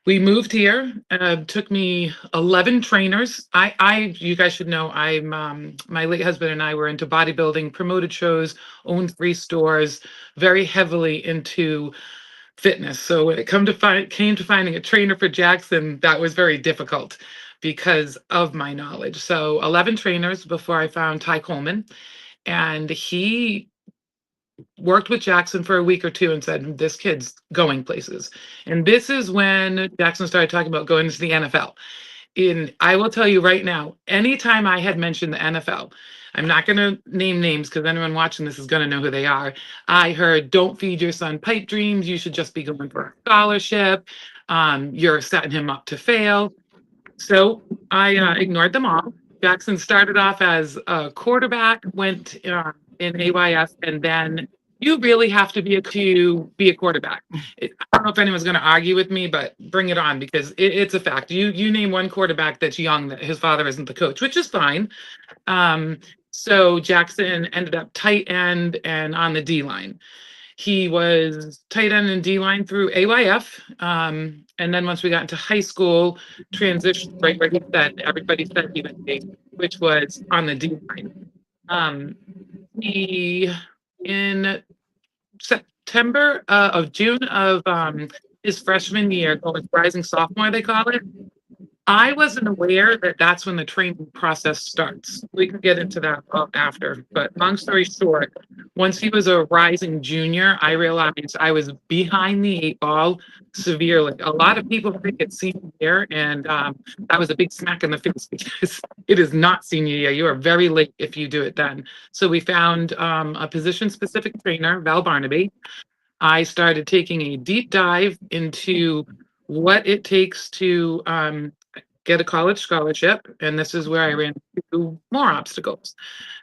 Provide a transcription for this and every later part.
We moved here. Took me 11 trainers. You guys should know, my late husband and I were into bodybuilding, promoted shows, owned 3 stores, very heavily into fitness. So when it came to finding a trainer for Jackson, that was very difficult because of my knowledge. So 11 trainers before I found Ty Coleman, and he worked with Jackson for a week or two and said, this kid's going places. And this is when Jackson started talking about going to the NFL. And I will tell you right now, anytime I had mentioned the NFL, I'm not going to name names because anyone watching this is going to know who they are. I heard, don't feed your son pipe dreams. You should just be going for a scholarship. You're setting him up to fail. So I ignored them all. Jackson started off as a quarterback, went in AYS, and then you really have to be a quarterback. I don't know if anyone's going to argue with me, but bring it on because it's a fact. You name one quarterback that's young that his father isn't the coach, which is fine. So Jackson ended up tight end and on the D line. He was tight end and D line through AYF. And then once we got into high school, transitioned right where he said everybody said he would be, which was on the D line. He in June of his freshman year, going rising sophomore, they call it. I wasn't aware that that's when the training process starts. We can get into that after, but long story short, once he was a rising junior, I realized I was behind the 8 ball severely. A lot of people think it's senior year, and that was a big smack in the face because it is not senior year. You are very late if you do it then. So we found a position-specific trainer, Val Barnaby. I started taking a deep dive into what it takes to get a college scholarship. And this is where I ran into more obstacles.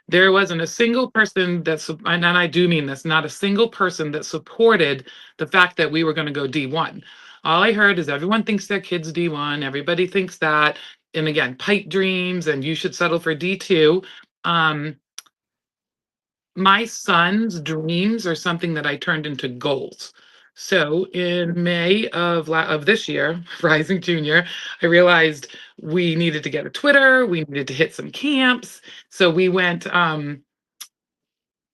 There wasn't a single person and I do mean this, not a single person that supported the fact that we were going to go D1. All I heard is everyone thinks their kid's D1. Everybody thinks that. And again, pipe dreams, and you should settle for D2. My son's dreams are something that I turned into goals. So in May of this year, Rising Junior, I realized we needed to get a Twitter, we needed to hit some camps. So we went, and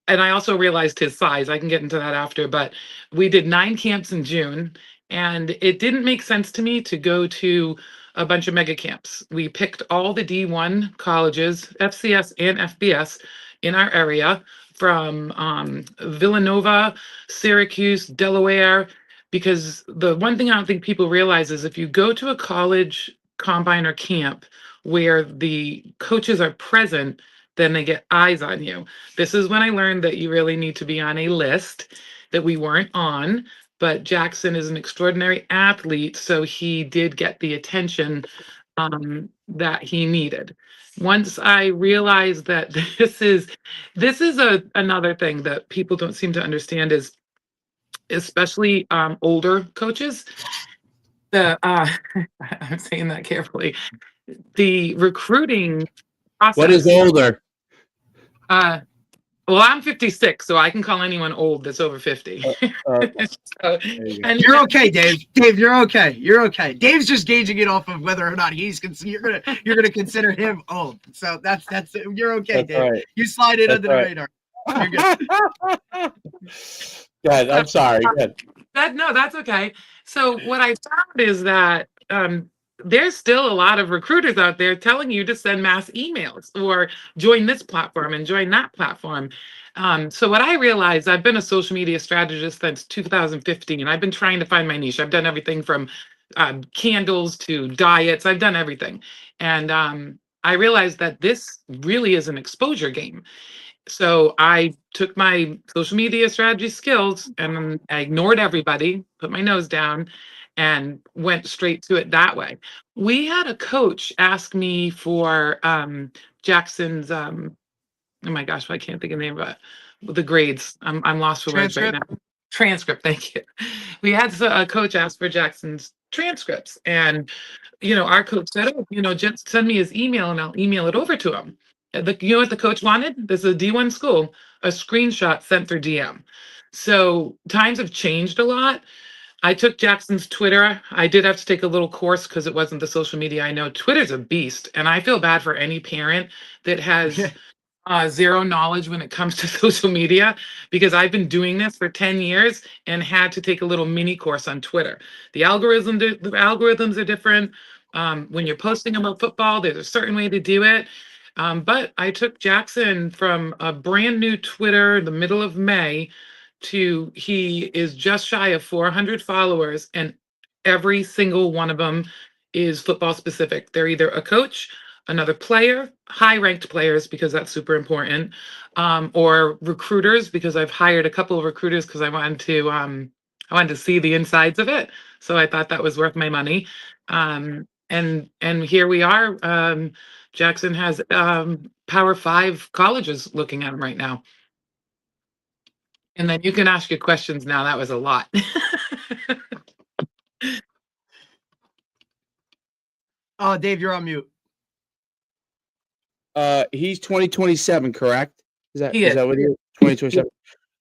I also realized his size. I can get into that after, but we did 9 camps in June, and it didn't make sense to me to go to a bunch of mega camps. We picked all the D1 colleges, FCS and FBS, in our area, from Villanova, Syracuse, Delaware, because the one thing I don't think people realize is if you go to a college combine or camp where the coaches are present, then they get eyes on you. This is when I learned that you really need to be on a list that we weren't on, but Jackson is an extraordinary athlete, so he did get the attention that he needed. Once I realized that this is another thing that people don't seem to understand is, especially older coaches, I'm saying that carefully, the recruiting process. What is older? Well, I'm 56, so I can call anyone old that's over 50. You're okay, Dave. Dave, you're okay. You're okay. Dave's just gauging it off of whether or not you're gonna consider him old. So that's you're okay, That's Dave. right. You slide in That's under right. the radar. You're good. Good. I'm sorry. Good. That's okay. So what I found is that there's still a lot of recruiters out there telling you to send mass emails or join this platform and join that platform. So what I realized, I've been a social media strategist since 2015. I've been trying to find my niche. I've done everything from candles to diets. I've done everything. And I realized that this really is an exposure game. So I took my social media strategy skills and I ignored everybody, put my nose down, and went straight to it that way. We had a coach ask me for Jackson's oh my gosh, I can't think of the name of it. The grades. I'm lost for words right now. Transcript, thank you. We had a coach ask for Jackson's transcripts, and our coach said, "Oh, just send me his email and I'll email it over to him." You know what the coach wanted? This is a D1 school, a screenshot sent through DM. So times have changed a lot. I took Jackson's Twitter. I did have to take a little course because it wasn't the social media I know. Twitter's a beast, and I feel bad for any parent that has zero knowledge when it comes to social media, because I've been doing this for 10 years and had to take a little mini course on Twitter. The algorithms are different. When you're posting about football, there's a certain way to do it. But I took Jackson from a brand new Twitter, the middle of May, to he is just shy of 400 followers, and every single one of them is football specific. They're either a coach, another player, high ranked players, because that's super important, or recruiters, because I've hired a couple of recruiters because I wanted to see the insides of it. So I thought that was worth my money. And here we are. Jackson has Power Five colleges looking at him right now. And then you can ask your questions now. That was a lot. Oh, Dave, you're on mute. He's 2027, correct? He Is is. that what he is? 2027.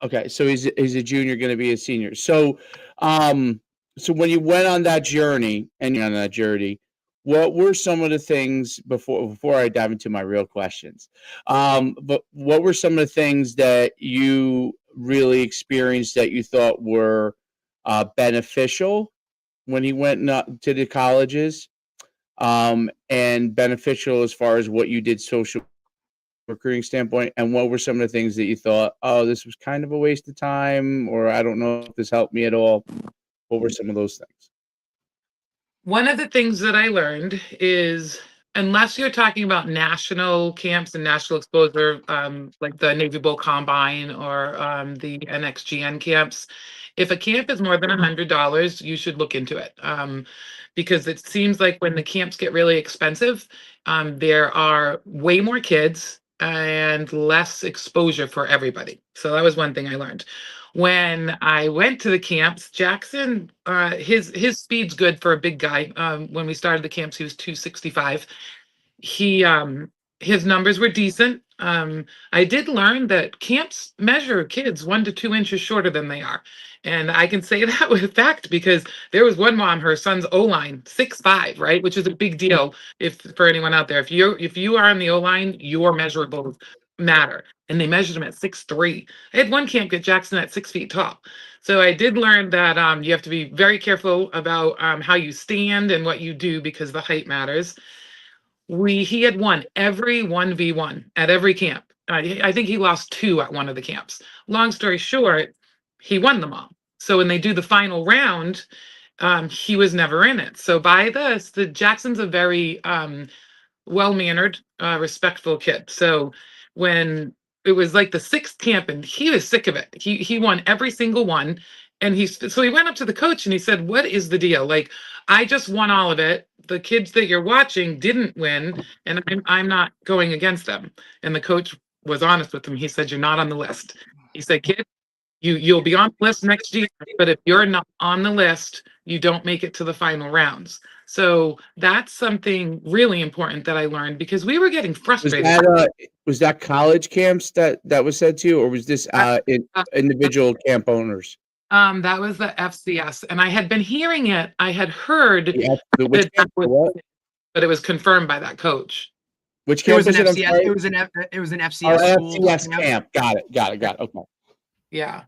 Okay, so he's a junior, going to be a senior. So, so when you went on that journey, what were some of the things before I dive into my real questions? But what were some of the things that you really experienced that you thought were beneficial when he went to the colleges, and beneficial as far as what you did social recruiting standpoint, and what were some of the things that you thought, oh, this was kind of a waste of time, or I don't know if this helped me at all? What were some of those things? One of the things that I learned is, unless you're talking about national camps and national exposure, like the Navy Bowl Combine or the NXGN camps, if a camp is more than $100, you should look into it, because it seems like when the camps get really expensive, there are way more kids and less exposure for everybody. So that was one thing I learned. When I went to the camps, Jackson, his speed's good for a big guy. When we started the camps, he was 265. He his numbers were decent. I did learn that camps measure kids 1 to 2 inches shorter than they are. And I can say that with fact, because there was one mom, her son's O-line, 6'5", right? Which is a big deal for anyone out there. If you are on the O-line, your measurables matter. And they measured him at 6'3". I had one camp get Jackson at 6 feet tall. So I did learn that you have to be very careful about how you stand and what you do, because the height matters. He had won every 1v1 at every camp. I think he lost 2 at one of the camps. Long story short, he won them all. So when they do the final round, he was never in it. So by this, the Jackson's a very well-mannered, respectful kid. So when it was like the 6th camp, and he was sick of it. He won every single one. And he went up to the coach and he said, "What is the deal? Like, I just won all of it. The kids that you're watching didn't win, and I'm not going against them." And the coach was honest with him. He said, "You're not on the list." He said, "Kid, you'll be on the list next year, but if you're not on the list, you don't make it to the final rounds." So that's something really important that I learned, because we were getting frustrated. Was that college camps that was said to you, or was this individual camp owners? That was the FCS, and I had been hearing it. I had heard Which camp, but it was confirmed by that coach. Which camp was an was it? FCS. It was an FCS school. FCS camp. Got it. Okay. Yeah,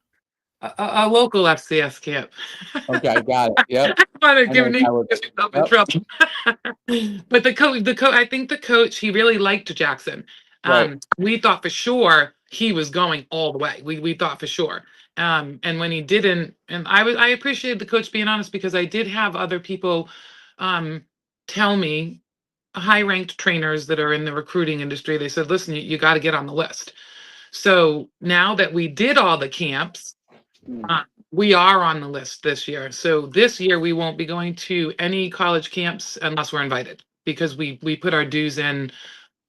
a local FCS camp. Okay, got it. Yep. I want to give myself in trouble. But the coach, I think the coach, he really liked Jackson. Right. We thought for sure he was going all the way. We thought for sure. And when he didn't, and I appreciated the coach being honest, because I did have other people tell me, high-ranked trainers that are in the recruiting industry, they said, "Listen, you got to get on the list." So now that we did all the camps, we are on the list this year. So this year we won't be going to any college camps unless we're invited, because we put our dues in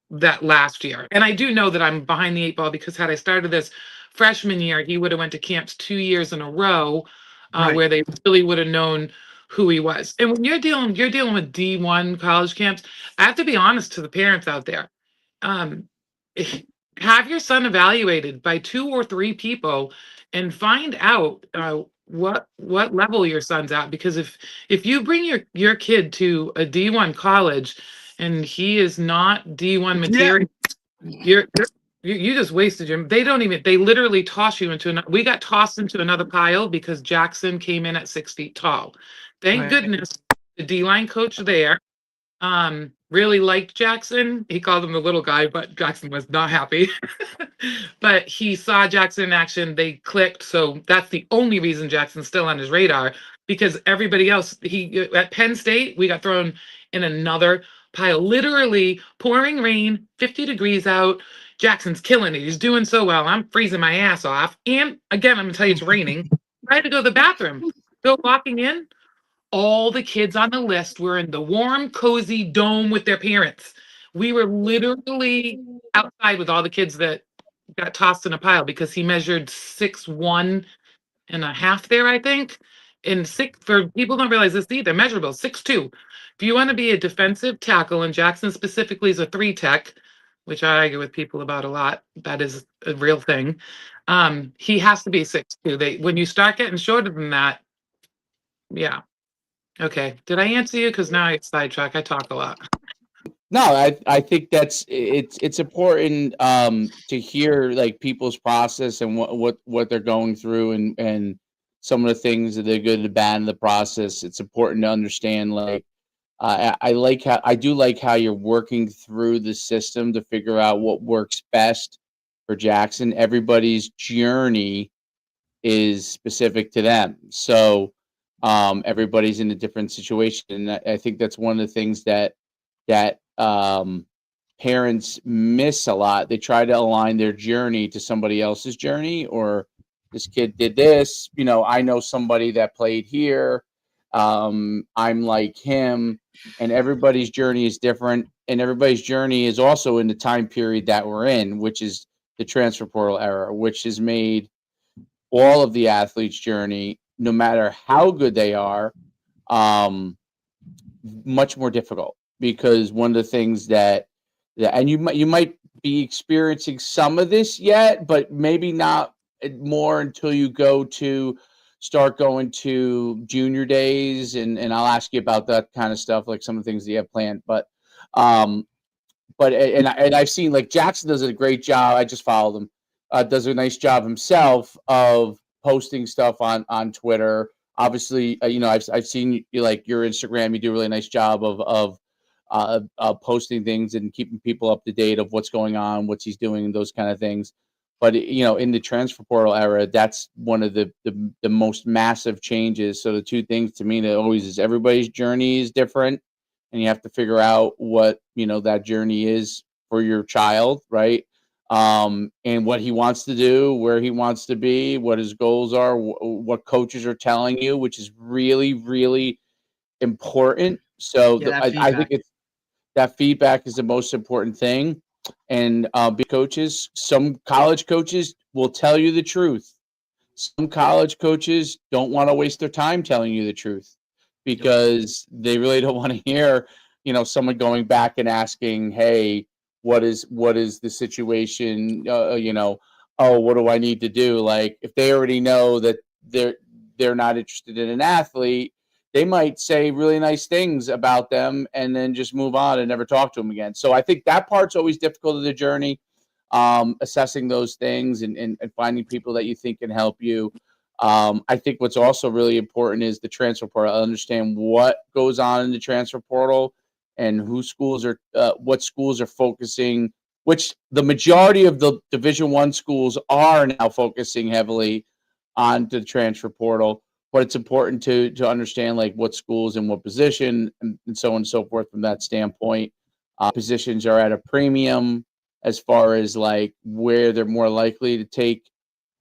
that last year. And I do know that I'm behind the 8 ball, because had I started this freshman year, he would have went to camps 2 years in a row, Right. where they really would have known who he was. And when you're dealing with D1 college camps, I have to be honest to the parents out there. Have your son evaluated by 2 or 3 people and find out what level your son's at, because if you bring your kid to a D1 college and he is not D1 material, you just wasted your. They literally toss you into another. We got tossed into another pile because Jackson came in at 6 feet tall. Thank Right. goodness the D-line coach there really liked Jackson. He called him the little guy, but Jackson was not happy. But he saw Jackson in action. They clicked. So that's the only reason Jackson's still on his radar, because everybody else, he at Penn State, we got thrown in another pile. Literally pouring rain, 50 degrees out. Jackson's killing it. He's doing so well. I'm freezing my ass off. And again, I'm gonna tell you it's raining. I had to go to the bathroom. Go walking in, all the kids on the list were in the warm, cozy dome with their parents. We were literally outside with all the kids that got tossed in a pile because he measured 6'1.5" there, I think. And for people don't realize this either, measurable, 6'2". If you want to be a defensive tackle, and Jackson specifically is a 3 tech, which I argue with people about a lot, that is a real thing. He has to be 6'2". When you start getting shorter than that, yeah. Okay. Did I answer you? Because now I get sidetracked. I talk a lot. No, I think it's important to hear like people's process and what they're going through and some of the things that they're good and bad in the process. It's important to understand like I do like how you're working through the system to figure out what works best for Jackson. Everybody's journey is specific to them. So everybody's in a different situation. And I think that's one of the things that parents miss a lot. They try to align their journey to somebody else's journey, or this kid did this, I know somebody that played here. I'm like him, and everybody's journey is different. And everybody's journey is also in the time period that we're in, which is the transfer portal era, which has made all of the athletes' journey, no matter how good they are, much more difficult. Because one of the things that and you might be experiencing some of this yet, but maybe not more until you start going to junior days, and I'll ask you about that kind of stuff, like some of the things that you have planned. But I've seen like Jackson does a great job. I just followed him. Does a nice job himself of posting stuff on Twitter. Obviously, I've seen like your Instagram. You do a really nice job of posting things and keeping people up to date of what's going on, what he's doing, and those kind of things. But in the transfer portal era, that's one of the most massive changes. So the two things to me that always is everybody's journey is different, and you have to figure out what that journey is for your child, right? And what he wants to do, where he wants to be, what his goals are, what coaches are telling you, which is really, really important. So I think that feedback is the most important thing. And coaches, some college coaches will tell you the truth. Some college coaches don't want to waste their time telling you the truth because they really don't want to hear, someone going back and asking, hey, what is the situation? Oh, what do I need to do? Like if they already know that they're not interested in an athlete, they might say really nice things about them and then just move on and never talk to them again. So I think that part's always difficult of the journey, assessing those things and finding people that you think can help you. I think what's also really important is the transfer portal. I understand what goes on in the transfer portal and what schools are focusing, which the majority of the Division I schools are now focusing heavily on the transfer portal. But it's important to understand like what schools and what position and so on and so forth from that standpoint. Positions are at a premium as far as like where they're more likely to take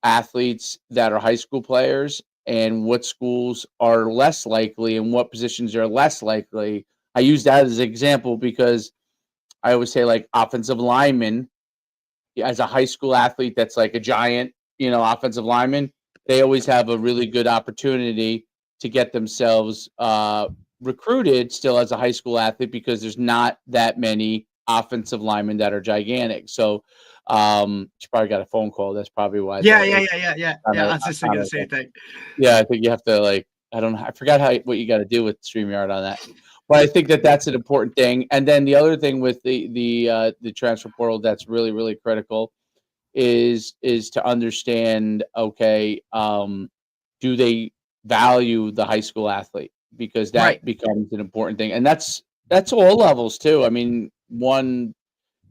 athletes that are high school players, and what schools are less likely and what positions are less likely. I use that as an example because I always say like offensive lineman as a high school athlete that's like a giant, offensive lineman. They always have a really good opportunity to get themselves recruited still as a high school athlete because there's not that many offensive linemen that are gigantic. So She probably got a phone call. That's probably why. Yeah. the- Yeah. kinda- I was just thinking the same thing. Yeah, I think you have to like, I don't know, I forgot what you got to do with StreamYard on that. But I think that that's an important thing. And then the other thing with the transfer portal that's really, really critical is to understand, okay, do they value the high school athlete? Because that Right. becomes an important thing. And that's all levels too. I mean, one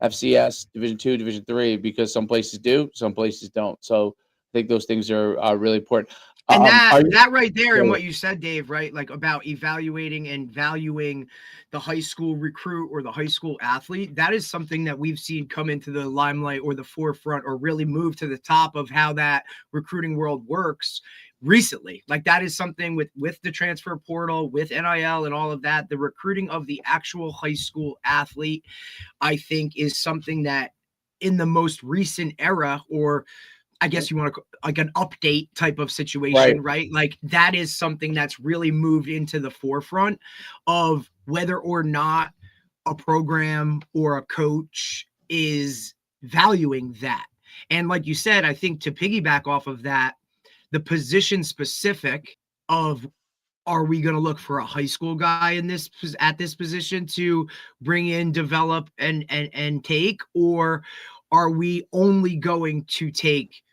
FCS, Division 2, Division 3, because some places do, some places don't. So I think those things are really important. And Are you- that right there, and Yeah. what you said, Dave, right? Like about evaluating and valuing the high school recruit or the high school athlete. That is something that we've seen come into the limelight or the forefront or really move to the top of how that recruiting world works recently. Like that is something with the transfer portal, with NIL and all of that. The recruiting of the actual high school athlete, I think, is something that in the most recent era, or I guess you want to like an update type of situation, right? Like that is something that's really moved into the forefront of whether or not a program or a coach is valuing that. And like you said, I think to piggyback off of that, the position specific of, are we going to look for a high school guy in this at this position to bring in, develop, and take, or are we only going to take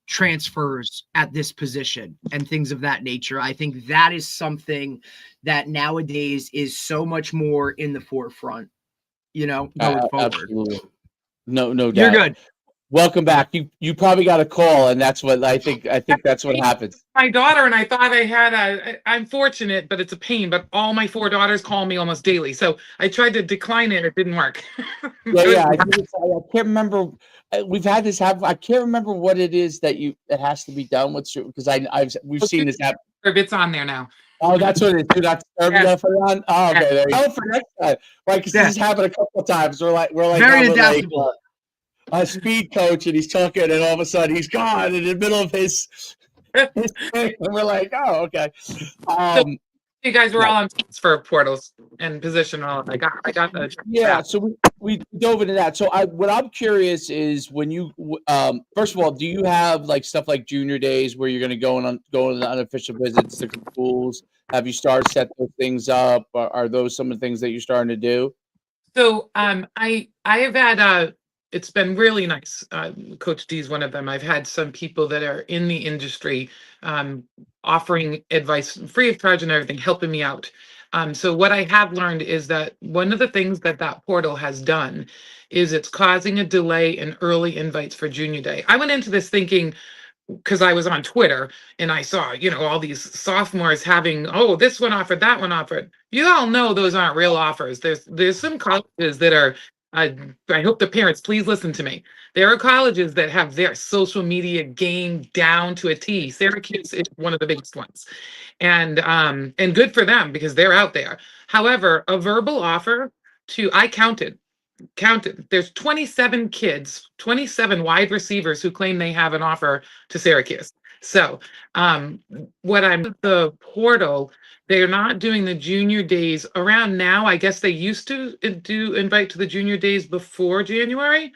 transfers at this position and things of that nature? I think that is something that nowadays is so much more in the forefront, going forward. Absolutely. No doubt. You're good. Welcome back. You probably got a call, and that's what I think that's what happens. My daughter and I thought I had I'm fortunate, but it's a pain. But all my 4 daughters call me almost daily. So I tried to decline it. It didn't work. Yeah. I can't remember. We've had this happen. I can't remember what it is that has to be done with, because we've seen this happen. It's on there now. Oh, that's what it is. Do not disturb. Yeah. Put it on. Oh, okay. Yeah. There you go. For next time, right? Because this has happened a couple of times. We're like Very now we're adaptable. a speed coach, and he's talking, and all of a sudden he's gone in the middle of his thing, and we're like, oh, okay. You guys were all on transfer portals and position. All I got the Yeah, so we dove into that. So what I'm curious is, when you first of all, do you have like stuff like junior days where you're going to go on the unofficial visits to schools? Have you started set those things up? Are those some of the things that you're starting to do? So I have had it's been really nice. Coach D is one of them. I've had some people that are in the industry offering advice free of charge and everything, helping me out. So what I have learned is that one of the things that portal has done is it's causing a delay in early invites for junior day. I went into this thinking, because I was on Twitter and I saw, all these sophomores having, this one offered, that one offered. You all know those aren't real offers. There's some colleges that are, I hope the parents please listen to me. There are colleges that have their social media game down to a T. Syracuse is one of the biggest ones, and good for them because they're out there. However, a verbal offer I counted. There's 27 kids, 27 wide receivers who claim they have an offer to Syracuse. So the portal, they're not doing the junior days around now. I guess they used to do invite to the junior days before January.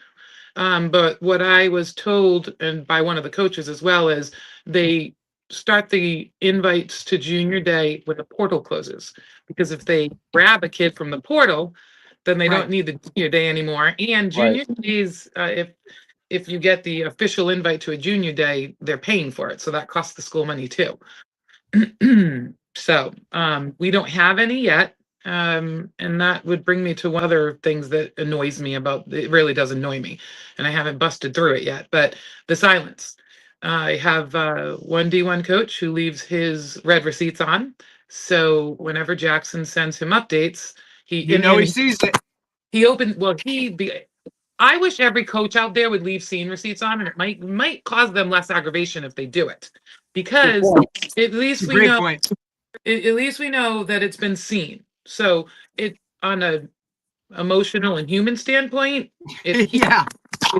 But what I was told, and by one of the coaches as well, is they start the invites to junior day when the portal closes. Because if they grab a kid from the portal, then they don't need the junior day anymore. And junior days, if you get the official invite to a junior day, they're paying for it. So that costs the school money too. So we don't have any yet. And that would bring me to one other things that annoys me it really does annoy me. And I haven't busted through it yet, but the silence. I have one D1 coach who leaves his red receipts on. So whenever Jackson sends him updates, he sees it. I wish every coach out there would leave scene receipts on, and it might cause them less aggravation if they do it, because at least we know that it's been seen. So it, on a emotional and human standpoint, it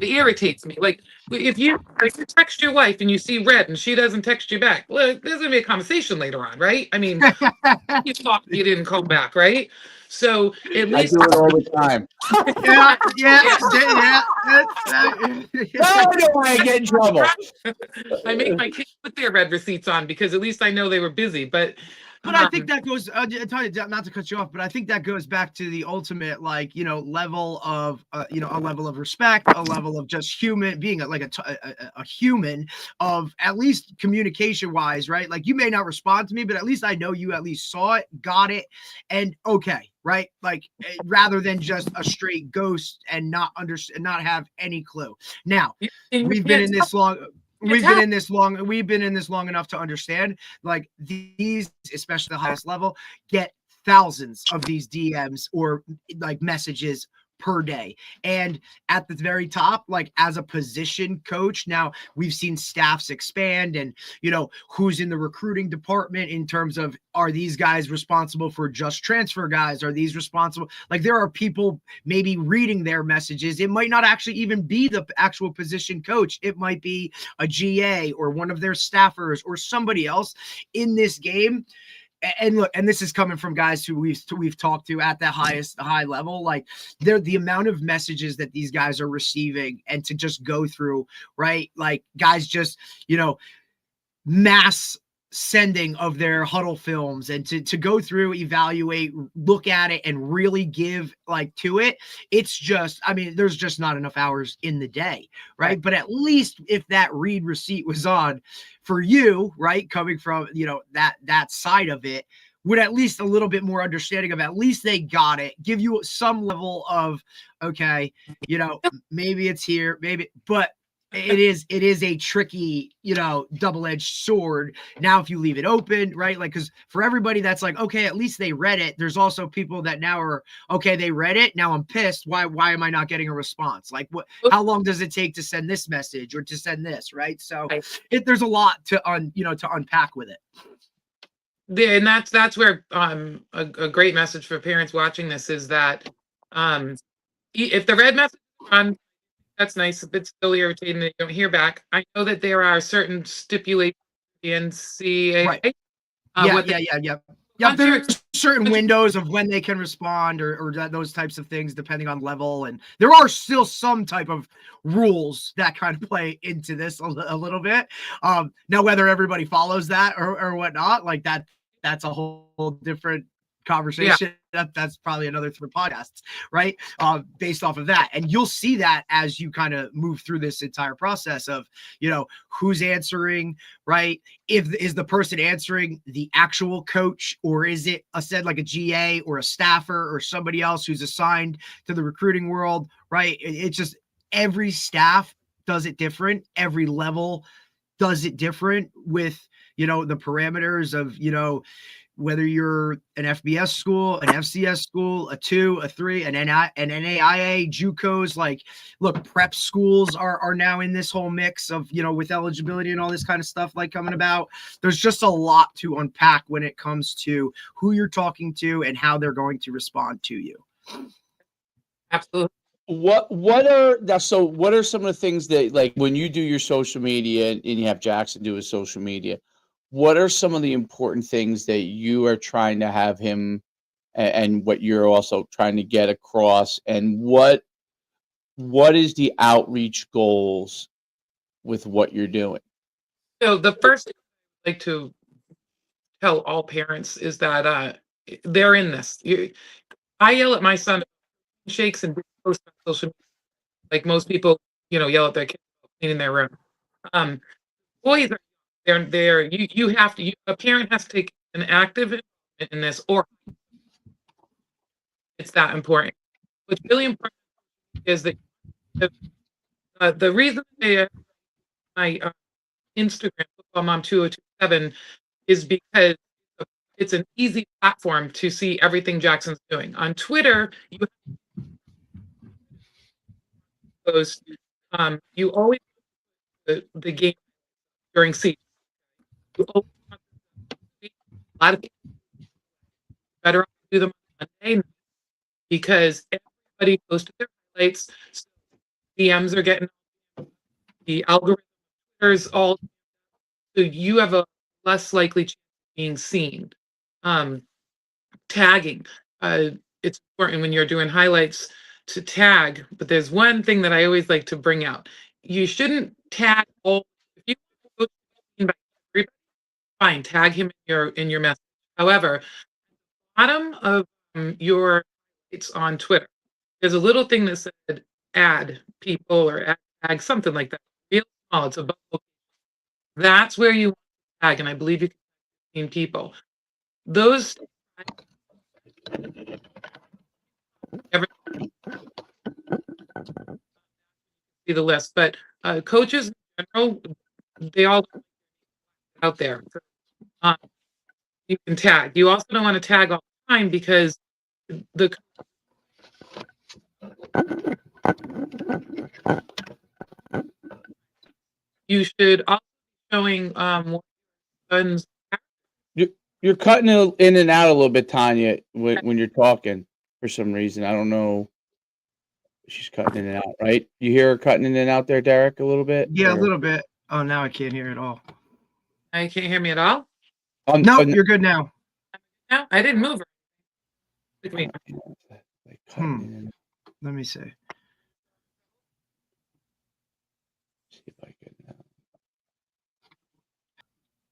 irritates me. Like if you text your wife and you see red and she doesn't text you back, well, there's gonna be a conversation later on, right? I mean, you thought you didn't call back, right? So at I least do it all the time. Yeah. No, I don't want to get in trouble. I make my kids put their red receipts on because at least I know they were busy. But But I think that goes, not to cut you off, but I think that goes back to the ultimate, like, level of, a level of respect, a level of just human being, a human of at least communication wise, right? Like, you may not respond to me, but at least I know you at least saw it, got it, and okay, right? Like, rather than just a straight ghost and not understand, not have any clue. Now, we've been in this long. We've been in this long enough to understand, like, these, especially the highest level, get thousands of these DMs or like messages per day. And at the very top, like, as a position coach, now we've seen staffs expand, and who's in the recruiting department in terms of, are these guys responsible for just transfer guys? Are these responsible? Like, there are people maybe reading their messages. It might not actually even be the actual position coach. It might be a GA or one of their staffers or somebody else in this game. And look, and this is coming from guys who we've talked to at the high level. Like, the amount of messages that these guys are receiving, and to just go through, right? Like, guys just, mass sending of their huddle films, and to go through, evaluate, look at it, and really give like to it. It's just, I mean, there's just not enough hours in the day, right? But at least if that read receipt was on for you, right, coming from that side of it, would at least a little bit more understanding of, at least they got it, give you some level of, okay, maybe it's here, maybe, but it is a tricky, double-edged sword. Now, if you leave it open, right? Like, because for everybody that's like, okay, at least they read it, there's also people that now are, okay, they read it, now I'm pissed. Why am I not getting a response? Like, how long does it take to send this message or to send this, right? So there's a lot to unpack with it. Yeah, and that's where a great message for parents watching this is that if the red message is on, that's nice. If it's still irritating that you don't hear back, I know that there are certain stipulations in CAA. Right. Yeah. There's certain windows of when they can respond, or those types of things, depending on level. And there are still some type of rules that kind of play into this a little bit. Now, whether everybody follows that or whatnot, like that's a whole different conversation. That's probably another 3 podcasts, right? Based off of that. And you'll see that as you kind of move through this entire process of, who's answering, right? Is the person answering the actual coach, or is it like a GA or a staffer or somebody else who's assigned to the recruiting world, right? It's just, every staff does it different. Every level does it different with, the parameters of, whether you're an FBS school, an FCS school, a 2, a 3, an NAIA, JUCOs, like, look, prep schools are now in this whole mix of, with eligibility and all this kind of stuff like coming about. There's just a lot to unpack when it comes to who you're talking to and how they're going to respond to you. Absolutely. What are some of the things that, like, when you do your social media and you have Jackson do his social media, what are some of the important things that you are trying to have him, and what you're also trying to get across, and what is the outreach goals with what you're doing? So the first thing I'd like to tell all parents is that they're in this. I yell at my son, shakes and post on social media, like most people, yell at their kids cleaning their room. Boys are there. You have to. A parent has to take an active involvement in this, or it's that important. What's really important is that the reason my Instagram, Football Mom 2027, is because it's an easy platform to see everything Jackson's doing. On Twitter, you post, you always the game during season. A lot of people better do them on Monday because everybody posted their highlights. So DMs are getting, the algorithms all, so you have a less likely chance of being seen. Tagging. it's important when you're doing highlights to tag, but there's one thing that I always like to bring out. You shouldn't tag all. If you go by everybody, fine, tag him in your message. However, bottom of your it's on Twitter, there's a little thing that said add people or add tag, something like that. Real small, it's above. That's where you tag, and I believe you can 15 people. Those see the list, but coaches in general, they all out there. You can tag. You also don't want to tag all the time because the you should also be showing guns. You're cutting it in and out a little bit, Tanya, when you're talking for some reason. I don't know. She's cutting in and out, right? You hear her cutting in and out there, Derek, a little bit? Yeah, a little bit. Oh, now I can't hear at all. Now you can't hear me at all? No, you're good now. No, I didn't move. Let me see. See if I can.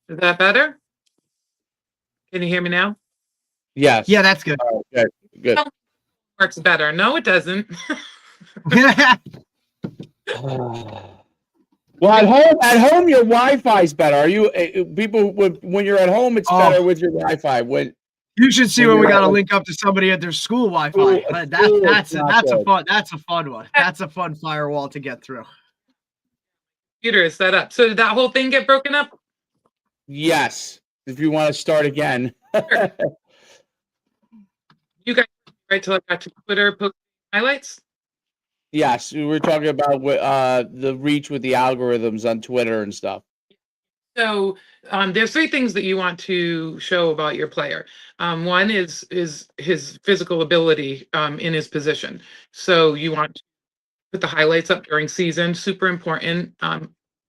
Is that better? Can you hear me now? Yes. Yeah, that's good. Good. Works better. No, it doesn't. Well, at home, your Wi-Fi is better. Are you people when you're at home? It's better with your Wi-Fi. When you should see when we got to link up to somebody at their school Wi-Fi. That's a fun one. That's a fun firewall to get through. Computer is set up. So did that whole thing get broken up? Yes. If you want to start again. Sure. You guys right till I got to Twitter post highlights? Yes, we were talking about the reach with the algorithms on Twitter and stuff. So there's 3 things that you want to show about your player. One is his physical ability in his position. So you want to put the highlights up during season, super important,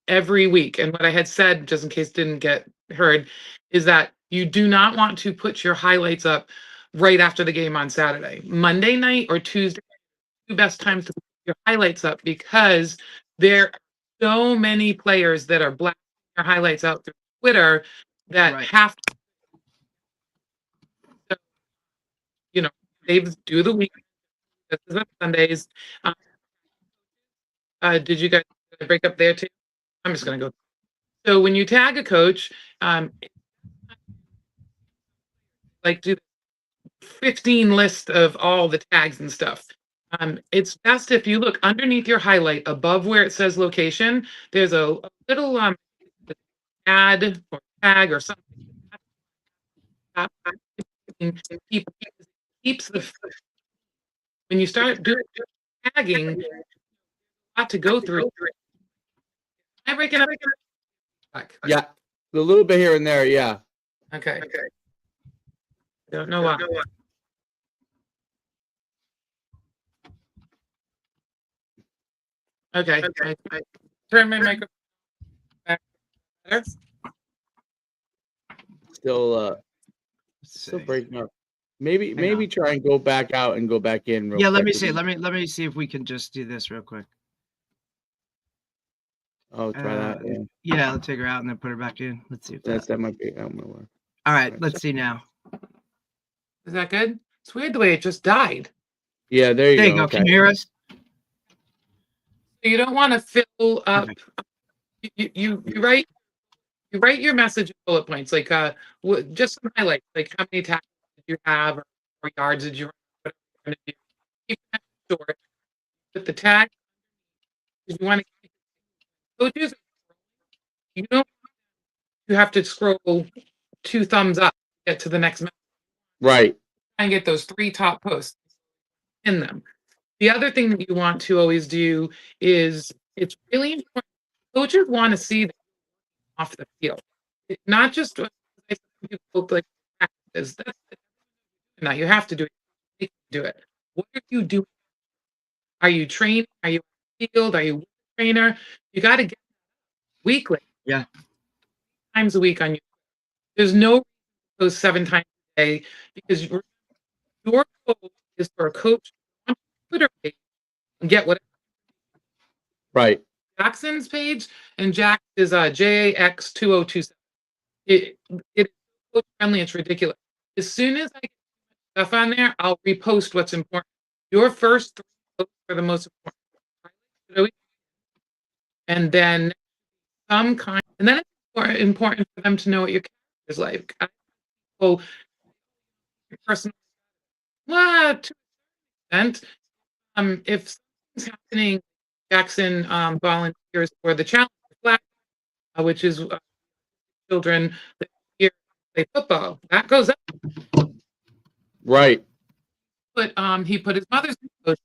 every week. And what I had said, just in case it didn't get heard, is that you do not want to put your highlights up right after the game on Saturday. Monday night or Tuesday, the best times to put your highlights up because there are so many players that are blasting their highlights out through Twitter that have to, so, they do the week. This is on Sundays. Did you guys break up there too? I'm just going to go. So when you tag a coach, like do 15 list of all the tags and stuff. It's best if you look underneath your highlight above where it says location, there's a little add or tag or something. Keeps the when you start doing tagging, you have to go through. Am I breaking up? Yeah, a little bit here and there. Yeah. Okay. Don't know why. Okay. I turn my microphone back. Still breaking up. Maybe try and go back out and go back in. Yeah, let me see. Let me see if we can just do this real quick. Oh, try that. Yeah, let's take her out and then put her back in. Let's see if that might be. I don't know. All right, let's see now. Is that good? It's weird the way it just died. Yeah, there you go. Okay. Can you hear us? You don't want to fill up. You write your message in bullet points, like just some highlights, like how many tackles did you have, or yards did you run, whatever you're do. Keep that short. Put the tag. If you want to keep coaches, you have to scroll 2 thumbs up to get to the next message. Right. And get those 3 top posts in them. The other thing that you want to always do is it's really important. Coaches want to see that off the field, not just like practice. Now you have to do it. Do it. What are you doing? Are you training? Are you on the field? Are you with a trainer? You got to get weekly. Yeah. Times a week on you. There's no those 7 times a day because your goal is for a coach on Twitter page and get what Right. Jackson's page, and Jack is JAX2027. It's coach friendly. It's ridiculous. As soon as I get stuff on there, I'll repost what's important. Your first 3 posts are the most important. And then and then it's important for them to know what your character is like. Your personal, to an extent. If something's happening, Jackson volunteers for the Challenge Flag, which is children that here play football. That goes up. Right. But he put his mother's post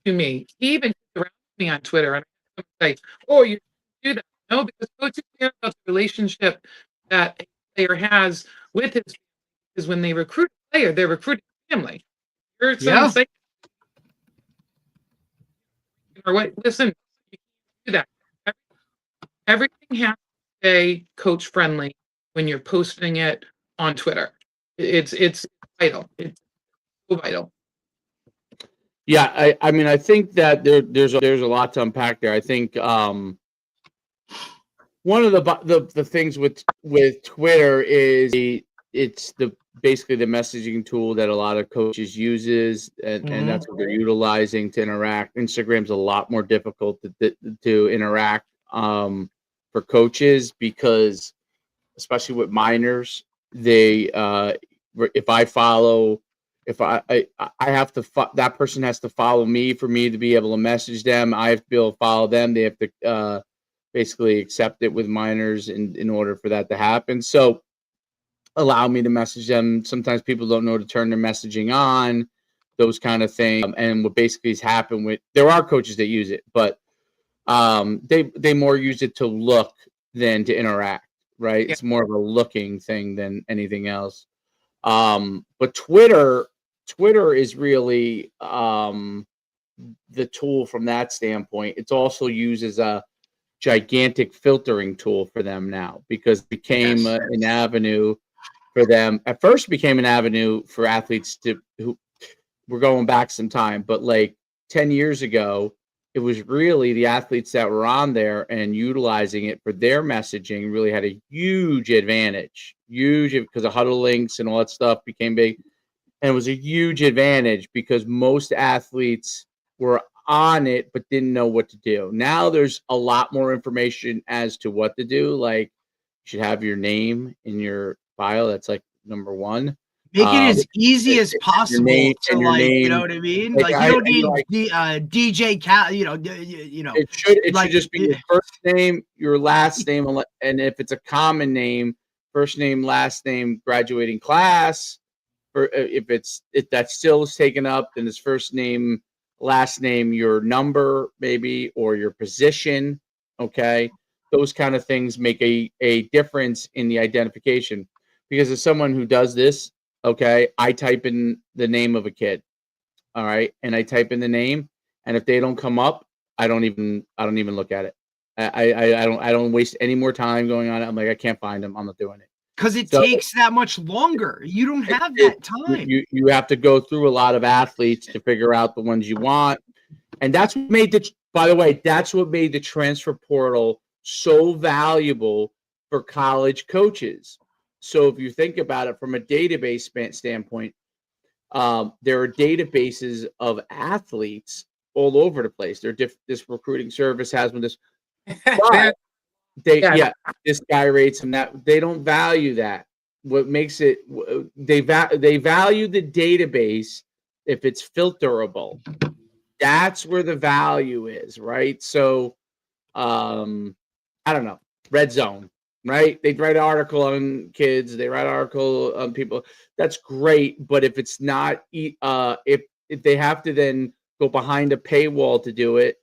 to me. He even around me on Twitter, and I say, "Oh, you do that?" No, because coaches care about the relationship that a player has with his family. Because when they recruit a player, they're recruiting family. You're Yeah. saying, or what? Listen, you can't do that. Everything has to stay coach friendly when you're posting it on Twitter. It's vital. It's so vital. Yeah, I mean, I think that there's a lot to unpack there. I think one of the things with Twitter is it's basically the messaging tool that a lot of coaches uses, and that's what they're utilizing to interact. Instagram's a lot more difficult to interact for coaches, because especially with minors, they if I follow. If I have to, that person has to follow me for me to be able to message them. I have to be able to follow them. They have to basically accept it with minors in order for that to happen. So allow me to message them. Sometimes people don't know to turn their messaging on, those kind of things. And what basically has happened there are coaches that use it, but they more use it to look than to interact, right? Yeah. It's more of a looking thing than anything else. But Twitter is really the tool from that standpoint. It's also used as a gigantic filtering tool for them now, because it became an avenue for them. At first, it became an avenue for athletes who we're going back some time, but like 10 years ago, it was really the athletes that were on there and utilizing it for their messaging really had a huge advantage, because of huddle links and all that stuff became big. And it was a huge advantage because most athletes were on it but didn't know what to do. Now there's a lot more information as to what to do. Like, you should have your name in your bio. That's like number one. Make it as easy as possible to, like, you know what I mean? Like, you don't need DJ Cal, you know. It should just be your first name, your last name, and if it's a common name, first name, last name, graduating class. If that still is taken up, then it's first name, last name, your number maybe, or your position. Okay, those kind of things make a difference in the identification, because as someone who does this, okay, I type in the name of a kid, all right, and I type in the name, and if they don't come up, I don't even look at it. I don't waste any more time going on it. I'm like, I can't find them. I'm not doing it. Because it takes that much longer. You don't have that time. You have to go through a lot of athletes to figure out the ones you want. And that's what made that's what made the transfer portal so valuable for college coaches. So if you think about it from a database standpoint, there are databases of athletes all over the place. This recruiting service has one. But this guy rates him. That they don't value that. What makes it they value the database if it's filterable. That's where the value is, right? So, I don't know. Red Zone, right? They write an article on kids. They write an article on people. That's great, but if it's not, if they have to then go behind a paywall to do it,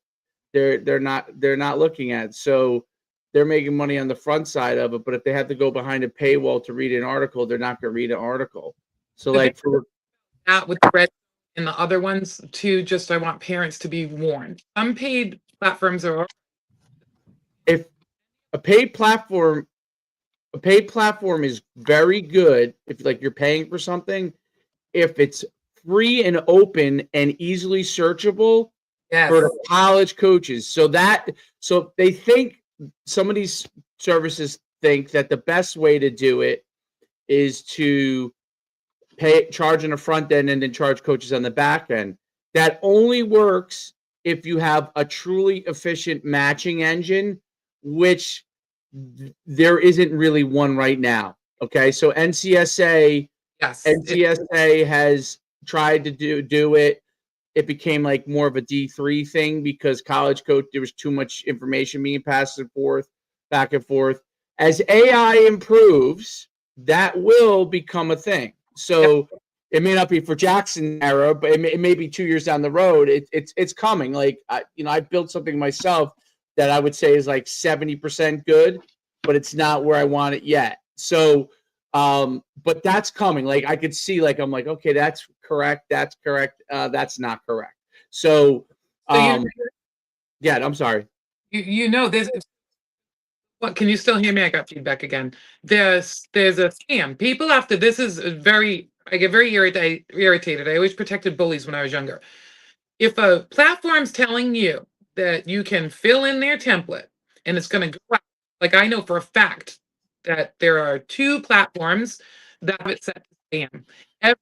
they're not looking at it. So they're making money on the front side of it, but if they have to go behind a paywall to read an article, they're not going to read an article. So like with the red and the other ones too, just I want parents to be warned. Some paid platforms are. If a paid platform is very good if like you're paying for something, if it's free and open and easily searchable Yes. for the college coaches. So they think, some of these services think that the best way to do it is to charge on the front end and then charge coaches on the back end. That only works if you have a truly efficient matching engine, which there isn't really one right now. Okay, so NCSA has tried to do it. It became like more of a D3 thing because college coach, there was too much information being passed and forth, back and forth. As AI improves, that will become a thing. So it may not be for Jackson era, but it may be 2 years down the road. It's coming. Like I built something myself that I would say is like 70% good, but it's not where I want it yet. So, but that's coming. Like I could see, like I'm like, okay, that's correct. That's correct. That's not correct. So, yeah, I'm sorry. There's what, can you still hear me? I got feedback again. There's a scam. People after this is I get very irritated. I always protected bullies when I was younger. If a platform's telling you that you can fill in their template and it's going to go out, like I know for a fact that there are 2 platforms that have it set to spam. Every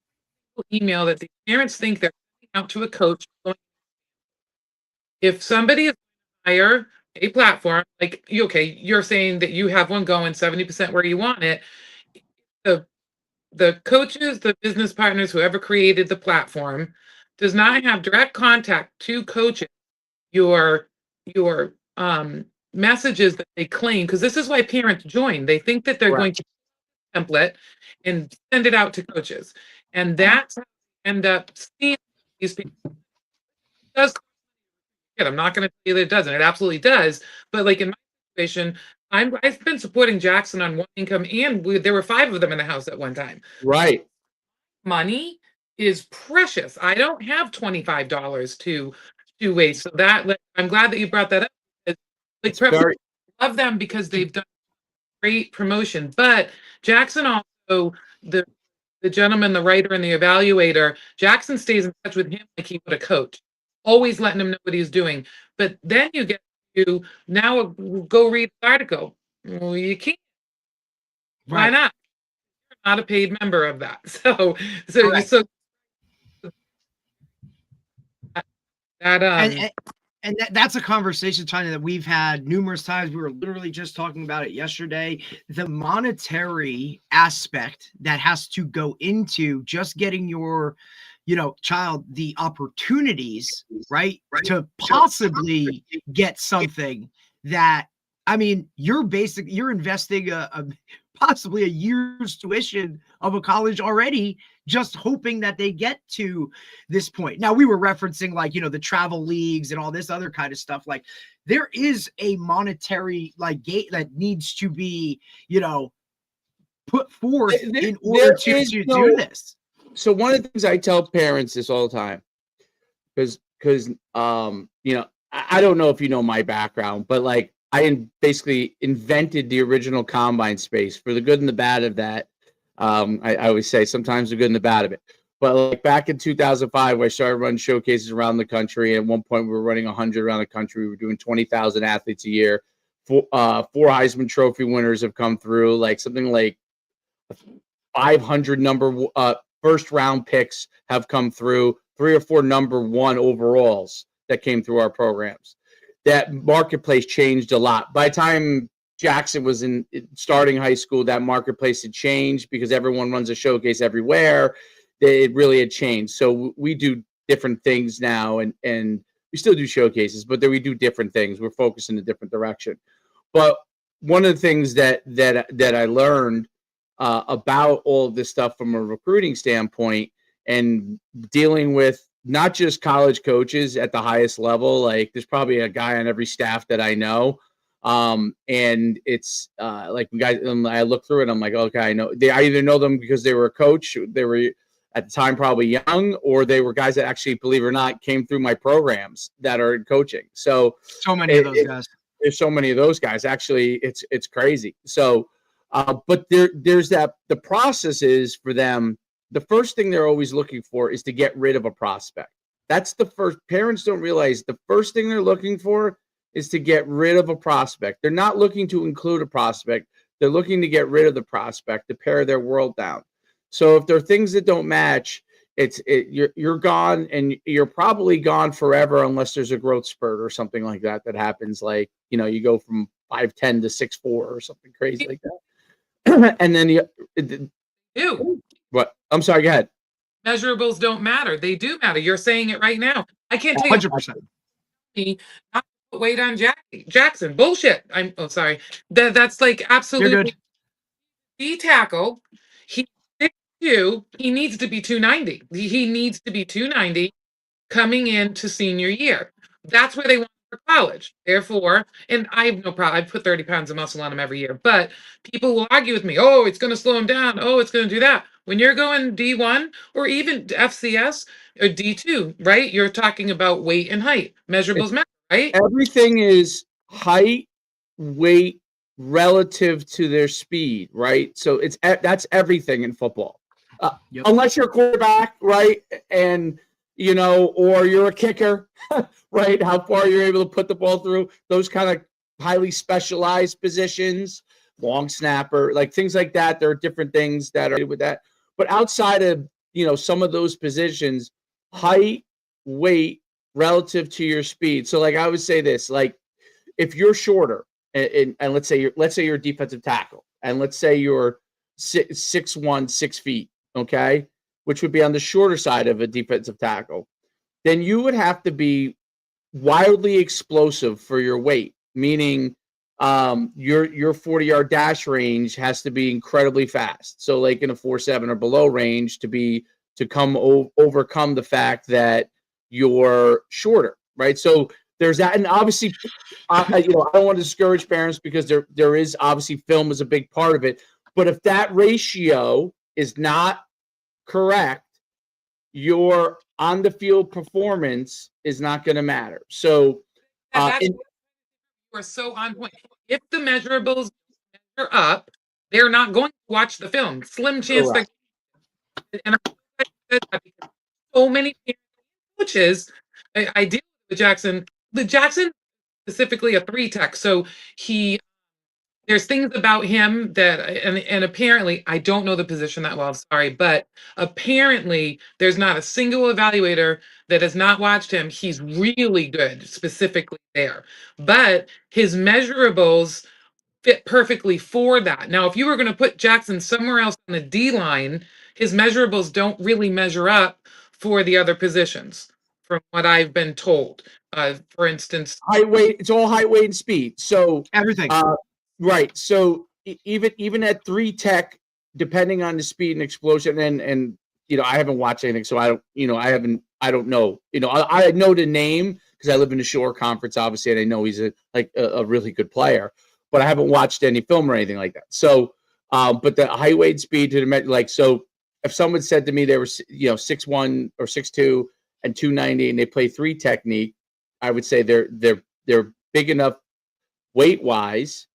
email that the parents think they're sending out to a coach, if somebody is hire a platform, like you're saying that you have one going 70% where you want it. The coaches, the business partners, whoever created the platform, does not have direct contact to coaches. Your messages that they claim, because this is why parents join. They think that they're going to template and send it out to coaches, and that's how they end up seeing these people. It does. I'm not going to tell you that it doesn't. It absolutely does. But like in my situation, I've been supporting Jackson on one income, and there were 5 of them in the house at one time. Right. Money is precious. I don't have $25 to waste. So I'm glad that you brought that up. Like, I love them because they've done great promotion. But Jackson also, the gentleman, the writer, and the evaluator, Jackson stays in touch with him like he would a coach, always letting him know what he's doing. But then you get to now go read the article. Well, you can't. Why not? You're not a paid member of that. So and that's a conversation, Tanya, that we've had numerous times. We were literally just talking about it yesterday. The monetary aspect that has to go into just getting your child the opportunities, right, to possibly get something that, I mean, you're investing possibly a year's tuition of a college already, just hoping that they get to this point. Now, we were referencing like, the travel leagues and all this other kind of stuff. Like there is a monetary gate that needs to be, put forth in order to do this. So one of the things I tell parents this all the time, because I don't know if you know my background, but like I basically invented the original combine space for the good and the bad of that. I always say sometimes the good and the bad of it. But like back in 2005, I started running showcases around the country. At one point, we were running 100 around the country. We were doing 20,000 athletes a year. 4 Heisman Trophy winners have come through. Like something like 500 first round picks have come through, 3 or 4 number 1 overalls that came through our programs. That marketplace changed a lot. By the time Jackson was in starting high school, that marketplace had changed because everyone runs a showcase everywhere. It really had changed. So we do different things now, and we still do showcases, but then we do different things. We're focused in a different direction. But one of the things that I learned about all of this stuff from a recruiting standpoint and dealing with not just college coaches at the highest level, like there's probably a guy on every staff that I know. And it's like guys, I look through it, I'm like, okay, I know. I either know them because they were a coach, they were at the time probably young, or they were guys that actually, believe it or not, came through my programs that are in coaching. So many of those guys. There's so many of those guys. Actually, it's crazy. So but there's that the process is for them the first thing they're always looking for is to get rid of a prospect. That's the first. Parents don't realize the first thing they're looking for is to get rid of a prospect. They're not looking to include a prospect. They're looking to get rid of the prospect to pare their world down. So if there are things that don't match, you're gone, and you're probably gone forever unless there's a growth spurt or something like that happens. Like, you go from 5'10" to 6'4" or something crazy like that. And then Ew. what? I'm sorry. Go ahead. Measurables don't matter. They do matter. You're saying it right now. I can't tell you 100%. not to put weight on Jackson. Bullshit. Sorry. That's like You're absolutely good. D tackle. He's 6'2". He needs to be 290. He needs to be 290 coming into senior year. That's where they want for college. Therefore, and I have no problem. I put 30 pounds of muscle on him every year. But people will argue with me, oh, it's going to slow him down. Oh, it's going to do that. When you're going D1 or even FCS or D2, right? You're talking about weight and height. Measurables matter, right? Everything is height, weight relative to their speed, right? So that's everything in football. Yep. Unless you're a quarterback, right? And or you're a kicker, right? How far you're able to put the ball through, those kind of highly specialized positions, long snapper, like things like that. There are different things that are with that. But outside of, some of those positions, height, weight relative to your speed. So like I would say this, like if you're shorter and let's say you're a defensive tackle, and let's say you're 6'1", 6 feet, okay, which would be on the shorter side of a defensive tackle, then you would have to be wildly explosive for your weight, meaning your 40-yard dash range has to be incredibly fast. So like in a 4.7 or below range to overcome the fact that you're shorter, right? So there's that, and obviously, I don't want to discourage parents because there is obviously film is a big part of it. But if that ratio is not correct, your on the field performance is not going to matter. So You are so on point. If the measurables are up, they're not going to watch the film. Slim chance that. And I said that because so many coaches, I deal with Jackson. The Jackson specifically a 3 tech, so there's things about him that, and apparently, I don't know the position that well, sorry, but apparently there's not a single evaluator that has not watched him. He's really good specifically there, but his measurables fit perfectly for that. Now, if you were going to put Jackson somewhere else on the D line, his measurables don't really measure up for the other positions, from what I've been told. For instance, height, weight, it's all height, weight, and speed. So Everything. right. So even at 3 tech, depending on the speed and explosion, and I haven't watched anything, so I don't know. I know the name because I live in the Shore Conference, obviously, and I know he's a really good player, but I haven't watched any film or anything like that. So, but the height, weight, speed to the so if someone said to me they were 6'1" or 6'2" and 290 and they play 3 technique, I would say they're big enough weight wise,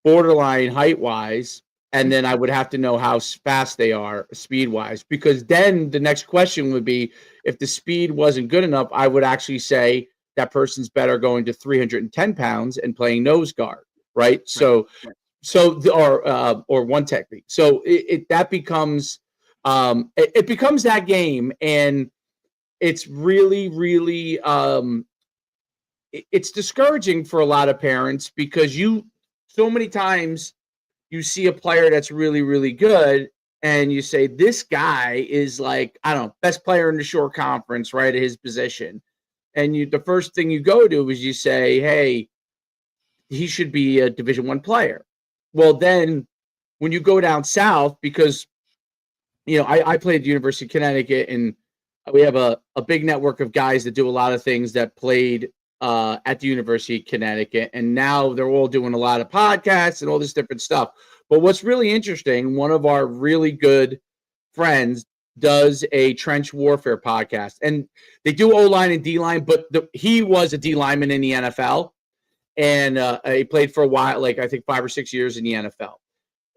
borderline height wise, and then I would have to know how fast they are speed wise, because then the next question would be, if the speed wasn't good enough, I would actually say that person's better going to 310 pounds and playing nose guard, right? So or 1 technique. So that becomes it becomes that game, and it's really, really it's discouraging for a lot of parents, because so many times you see a player that's really, really good, and you say, this guy is like, I don't know, best player in the Shore Conference, right, at his position. And the first thing you go to is you say, hey, he should be a Division I player. Well, then when you go down south, because, I played at the University of Connecticut, and we have a big network of guys that do a lot of things that played at the University of Connecticut, and now they're all doing a lot of podcasts and all this different stuff. But what's really interesting, one of our really good friends does a trench warfare podcast, and they do O-line and D-line, but he was a D lineman in the NFL, and he played for a while, like I think 5 or 6 years in the NFL.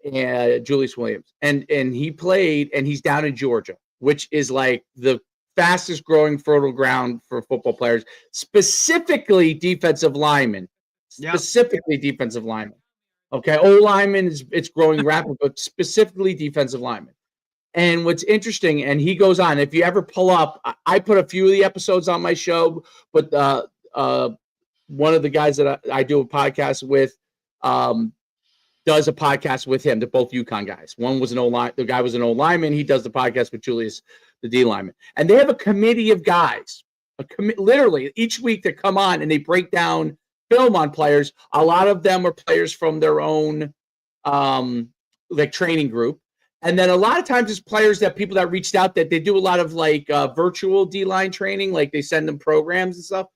Julius Williams, and he played, and he's down in Georgia, which is like the fastest growing fertile ground for football players, specifically defensive linemen. Specifically defensive linemen. Okay, O linemen it's growing rapid, but specifically defensive linemen. And what's interesting, and he goes on, if you ever pull up, I put a few of the episodes on my show, but one of the guys that I do a podcast with does a podcast with him. They're both UConn guys. One was an O-line, the guy was an O-lineman. He does the podcast with Julius, the D lineman. And they have a committee of guys, literally each week that come on and they break down film on players. A lot of them are players from their own like training group. And then a lot of times it's players that people that reached out that they do a lot of like virtual D-line training, like they send them programs and stuff.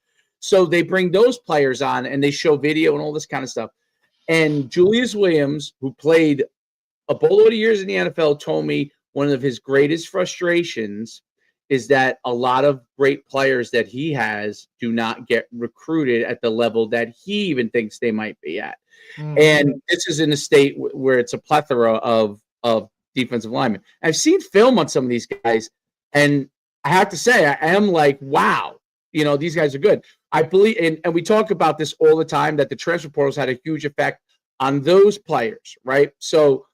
So they bring those players on and they show video and all this kind of stuff. And Julius Williams, who played a boatload of years in the NFL, told me one of his greatest frustrations is that a lot of great players that he has do not get recruited at the level that he even thinks they might be at. Mm-hmm. And this is in a state where it's a plethora of defensive linemen. I've seen film on some of these guys, and I have to say, I am like, wow, these guys are good. I believe, and we talk about this all the time, that the transfer portals had a huge effect on those players, right? So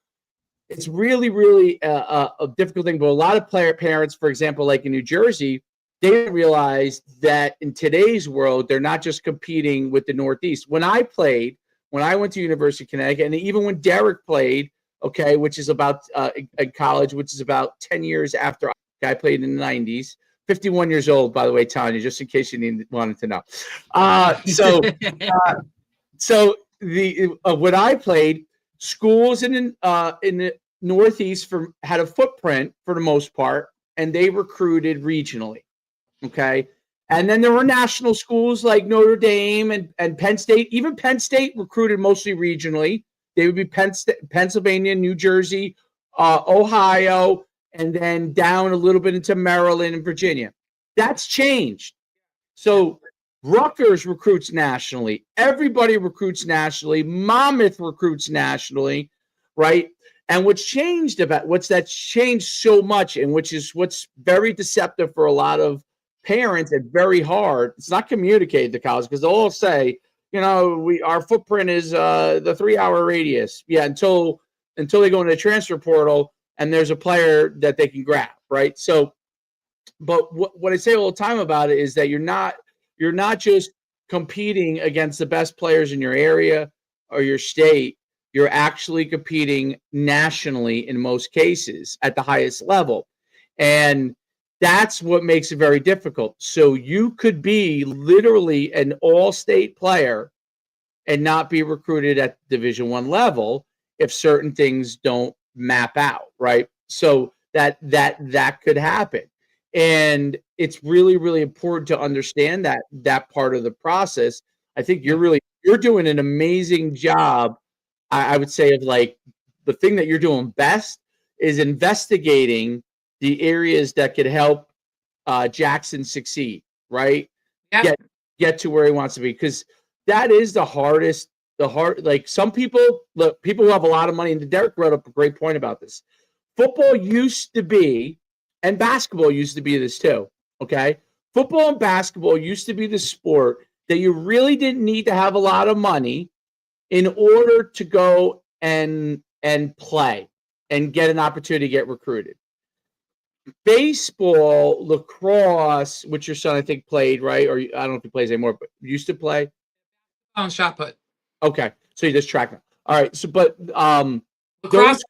it's really, really a difficult thing. But a lot of parents, for example, like in New Jersey, they realize that in today's world, they're not just competing with the Northeast. When I went to University of Connecticut, and even when Derek played, okay, which is about in college, which is about 10 years after I played in the 90s. 51 years old, by the way, Tanya, just in case you wanted to know. So when I played, schools in the Northeast had a footprint for the most part, and they recruited regionally. Okay, and then there were national schools like Notre Dame and Penn State. Even Penn State recruited mostly regionally. They would be Pennsylvania, New Jersey, Ohio, and then down a little bit into Maryland and Virginia. That's changed. So Rutgers recruits nationally. Everybody recruits nationally. Monmouth recruits nationally, right? And what's changed so much, and which is what's very deceptive for a lot of parents and very hard, it's not communicated to college, because they'll all say, our footprint is the 3-hour radius. Yeah, until they go into the transfer portal and there's a player that they can grab, right? So, but what I say all the time about it is that you're not just competing against the best players in your area or your state. You're actually competing nationally in most cases at the highest level. And that's what makes it very difficult. So you could be literally an all-state player and not be recruited at Division I level if certain things don't map out, right? So that could happen. And it's really, really important to understand that part of the process. I think you're doing an amazing job. I would say, of like, the thing that you're doing best is investigating the areas that could help Jackson succeed, right? Yep. Get to where he wants to be, because that is the hardest. Like some people who have a lot of money, and Derek wrote up a great point about this. Football used to be, and basketball used to be this too, okay? Football and basketball used to be the sport that you really didn't need to have a lot of money in order to go and play and get an opportunity to get recruited. Baseball, lacrosse, which your son, I think, played, right? Or I don't know if he plays anymore, but used to play. On shot put. Okay, so you just track them. All right, so but lacrosse,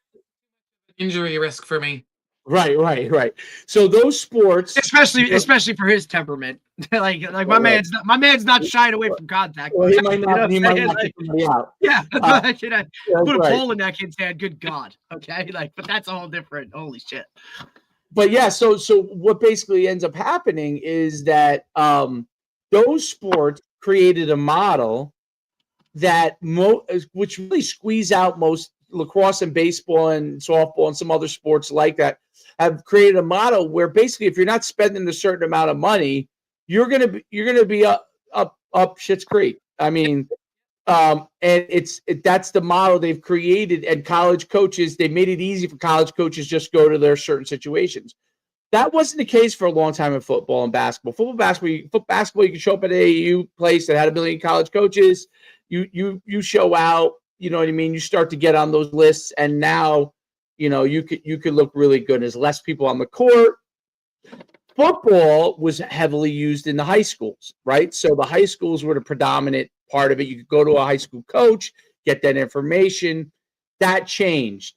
injury risk for me. Right. So those sports, especially for his temperament, like my man's not shying away from contact. Well, he might not kick somebody out. Yeah, put a pole in that kid's hand. Good God. Okay, but that's all different. Holy shit. But yeah, so what basically ends up happening is that those sports created a model that which really squeeze out most lacrosse and baseball and softball and some other sports like that, have created a model where basically if you're not spending a certain amount of money, you're gonna be up Schitt's Creek. I mean, And that's the model they've created. And college coaches, they made it easy for college coaches just go to their certain situations. That wasn't the case for a long time in football and basketball. Basketball, you can show up at an AAU place that had 1 million college coaches. You show out. You know what I mean? You start to get on those lists, and now, you could look really good. There's less people on the court. Football was heavily used in the high schools, right? So the high schools were the predominant part of it. You could go to a high school coach, get that information. That changed.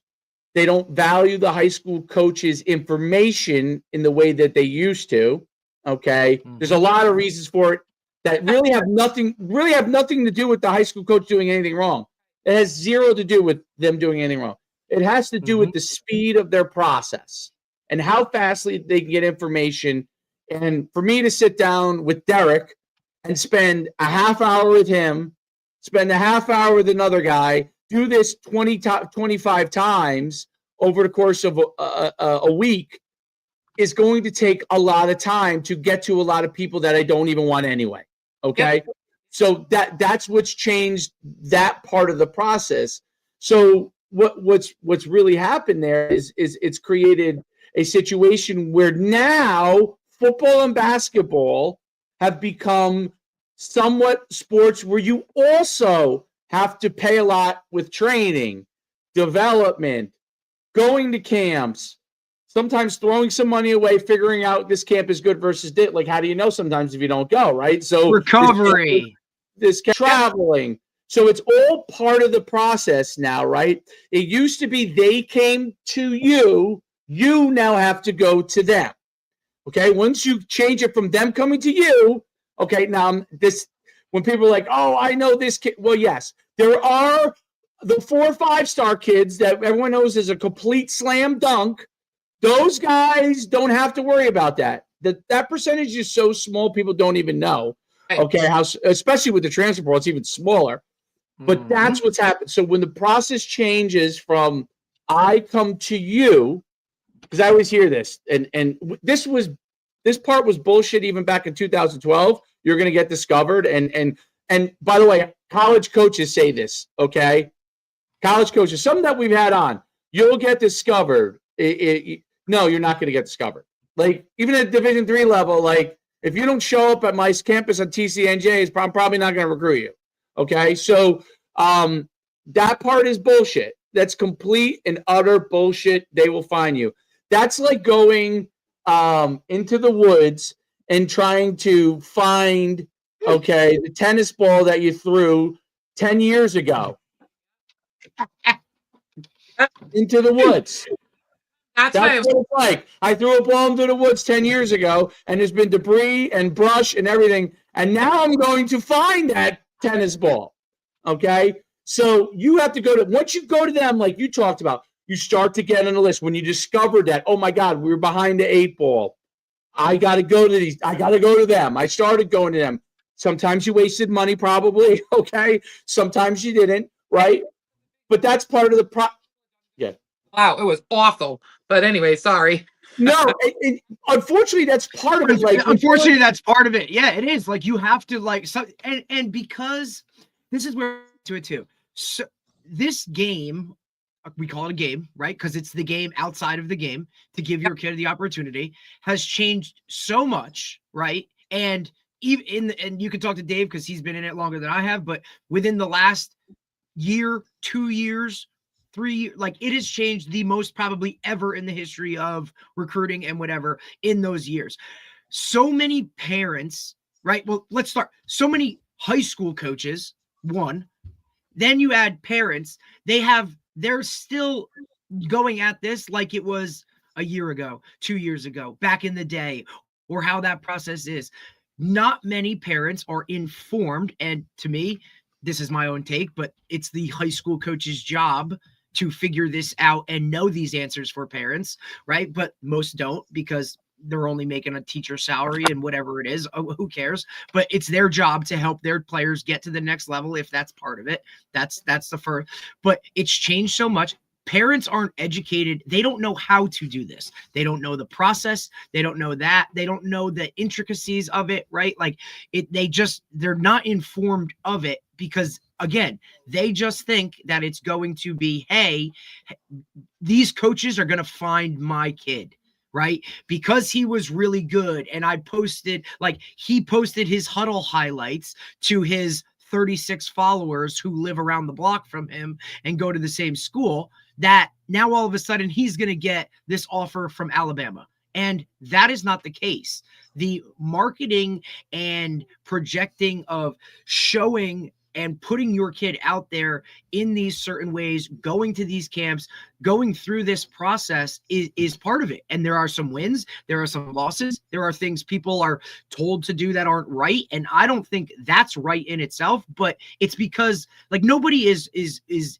They don't value the high school coach's information in the way that they used to. Okay. There's a lot of reasons for it that really have nothing to do with the high school coach doing anything wrong. It has zero to do with them doing anything wrong. It has to do with the speed of their process and how fastly they can get information. And for me to sit down with Derek and spend a half hour with him, spend a half hour with another guy, do this 25 times over the course of a week is going to take a lot of time to get to a lot of people that I don't even want anyway. Okay. Yep. So that's what's changed that part of the process. So what's really happened there is it's created a situation where now football and basketball have become somewhat sports where you also have to pay a lot with training, development, going to camps, sometimes throwing some money away, figuring out this camp is good versus did. Like, how do you know sometimes if you don't go, right? So recovery, this traveling. So it's all part of the process now, right? It used to be they came to you, you now have to go to them. Okay. Once you change it from them coming to you, okay, now this, when people are like, oh, I know this kid. Well, yes, there are the 4 or 5-star kids that everyone knows is a complete slam dunk. Those guys don't have to worry about that. That percentage is so small, people don't even know. Okay, how, especially with the transfer portal, it's even smaller. But that's what's happened. So when the process changes from I come to you, because I always hear this, and this part was bullshit even back in 2012. You're going to get discovered, and by the way, college coaches say this. Okay, college coaches, some that we've had on, you'll get discovered. No, you're not going to get discovered. Like even at Division III level, like if you don't show up at my campus on TCNJ, I'm probably not going to recruit you. Okay, so that part is bullshit. That's complete and utter bullshit. They will find you. That's like going into the woods and trying to find, okay, the tennis ball that you threw 10 years ago into the woods. That's what it's like. I threw a ball into the woods 10 years ago, and there's been debris and brush and everything, and now I'm going to find that tennis ball. Okay? So you have to go to, once you go to them, like you talked about, you start to get on the list. When you discover that, oh my God, we were behind the 8 ball. I got to go to these. I got to go to them. I started going to them. Sometimes you wasted money, probably. Okay. Sometimes you didn't, right? But that's part of the yeah. Wow, it was awful. But anyway, sorry. No, unfortunately, that's part of it. Like, unfortunately, that's part of it. Yeah, it is. Like you have to like so, and because this is where to it too. So this game, we call it a game, right? Because it's the game outside of the game to give your kid the opportunity, has changed so much, right? And even and you can talk to Dave because he's been in it longer than I have, but within the last year, 2 years, 3, like it has changed the most probably ever in the history of recruiting and whatever in those years. So many parents, right? Well, let's start. So many high school coaches, one, then you add parents, they're still going at this like it was a year ago, 2 years ago, back in the day, or how that process is. Not many parents are informed. And to me, this is my own take, but it's the high school coach's job to figure this out and know these answers for parents, right? But most don't because they're only making a teacher salary and whatever it is, who cares? But it's their job to help their players get to the next level if that's part of it. That's the first. But it's changed so much. Parents aren't educated. They don't know how to do this. They don't know the process. They don't know that. They don't know the intricacies of it, right? Like they're not informed of it because again, they just think that it's going to be, hey, these coaches are going to find my kid, right? Because he was really good. And I posted, like, he posted his huddle highlights to his 36 followers who live around the block from him and go to the same school, that now all of a sudden he's going to get this offer from Alabama. And that is not the case. The marketing and projecting of showing and putting your kid out there in these certain ways, going to these camps, going through this process is part of it. And there are some wins, there are some losses, there are things people are told to do that aren't right. And I don't think that's right in itself, but it's because, like, nobody is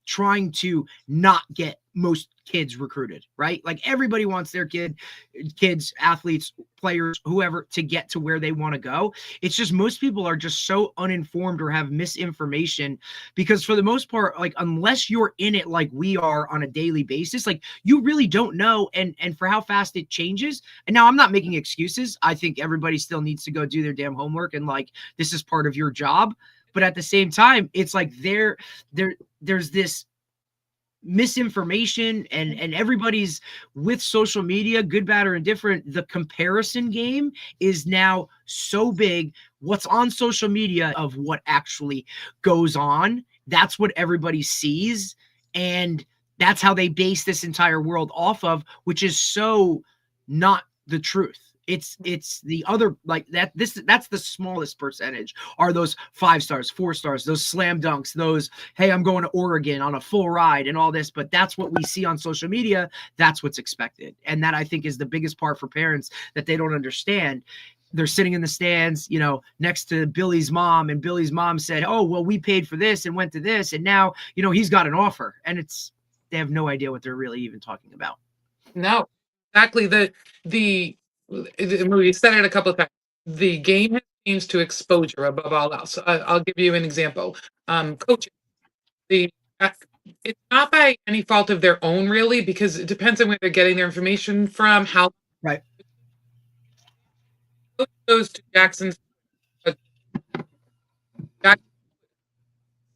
trying to not get most kids recruited, right? Like, everybody wants their kids, athletes, players, whoever, to get to where they want to go. It's just most people are just so uninformed or have misinformation, because for the most part, like, unless you're in it like we are on a daily basis, like, you really don't know. And for how fast it changes. And now, I'm not making excuses. I think everybody still needs to go do their damn homework, and, like, this is part of your job. But at the same time, it's like there's this misinformation, and everybody's with social media, good, bad, or indifferent. The comparison game is now so big. What's on social media of what actually goes on, that's what everybody sees. And that's how they base this entire world off of, which is so not the truth. It's the other, like, that's the smallest percentage, are those 5 stars, 4 stars, those slam dunks, those, hey, I'm going to Oregon on a full ride and all this. But that's what we see on social media. That's what's expected. And that, I think, is the biggest part for parents that they don't understand. They're sitting in the stands, you know, next to Billy's mom, and Billy's mom said, oh, well, we paid for this and went to this, and now, you know, he's got an offer. And they have no idea what they're really even talking about. No, exactly. We said it a couple of times. The game has changed to exposure above all else. I'll give you an example. Coaching. It's not by any fault of their own, really, because it depends on where they're getting their information from. How Right. Coach goes to Jackson's.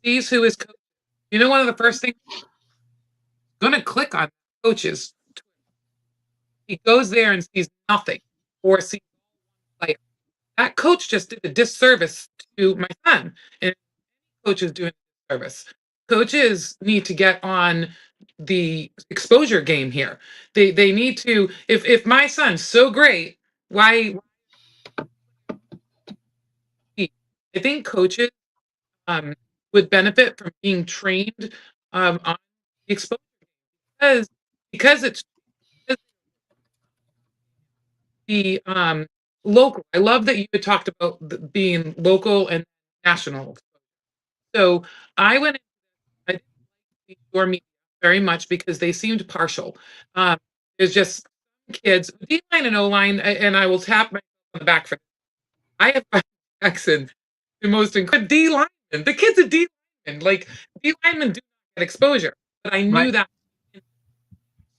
Sees who is coach. You know, one of the first things going to click on coaches. He goes there and sees nothing, or sees player. That coach just did a disservice to my son, and coach is doing a disservice. Coaches need to get on the exposure game here. They need to. If my son's so great, why? I think coaches would benefit from being trained on the exposure because it's the local. I love that you had talked about being local and national. So I went into your media very much because they seemed partial. There's just kids, D-line and O-line, and I will tap myself on the back for this. I have Jackson, the most incredible D-lineman. The kid's a D-lineman. Like, D-linemen do not get exposure, but I knew Right. that.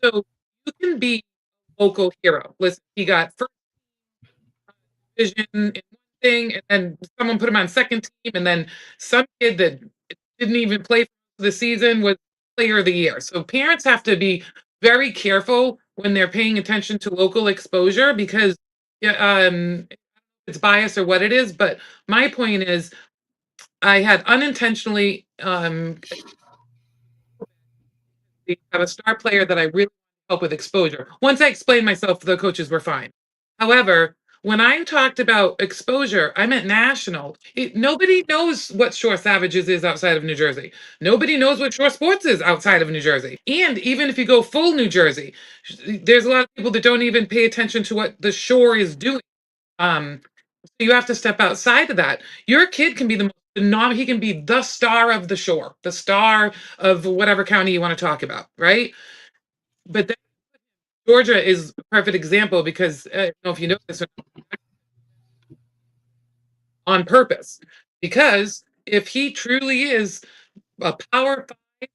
So you can be a local hero. Listen, he got first division in one thing, and then someone put him on second team, and then some kid that didn't even play for the season was player of the year. So parents have to be very careful when they're paying attention to local exposure, because it's bias or what it is. But my point is, I had unintentionally have a star player that I really help with exposure. Once I explained myself, the coaches were fine. However, when I talked about exposure, I meant national. Nobody knows what Shore Savages is outside of New Jersey. Nobody knows what Shore Sports is outside of New Jersey. And even if you go full New Jersey, there's a lot of people that don't even pay attention to what the Shore is doing. So you have to step outside of that. Your kid can be he can be the star of the Shore, the star of whatever county you want to talk about, right? But then Georgia is a perfect example, because I don't know if you know this, on purpose. Because if he truly is a Power 5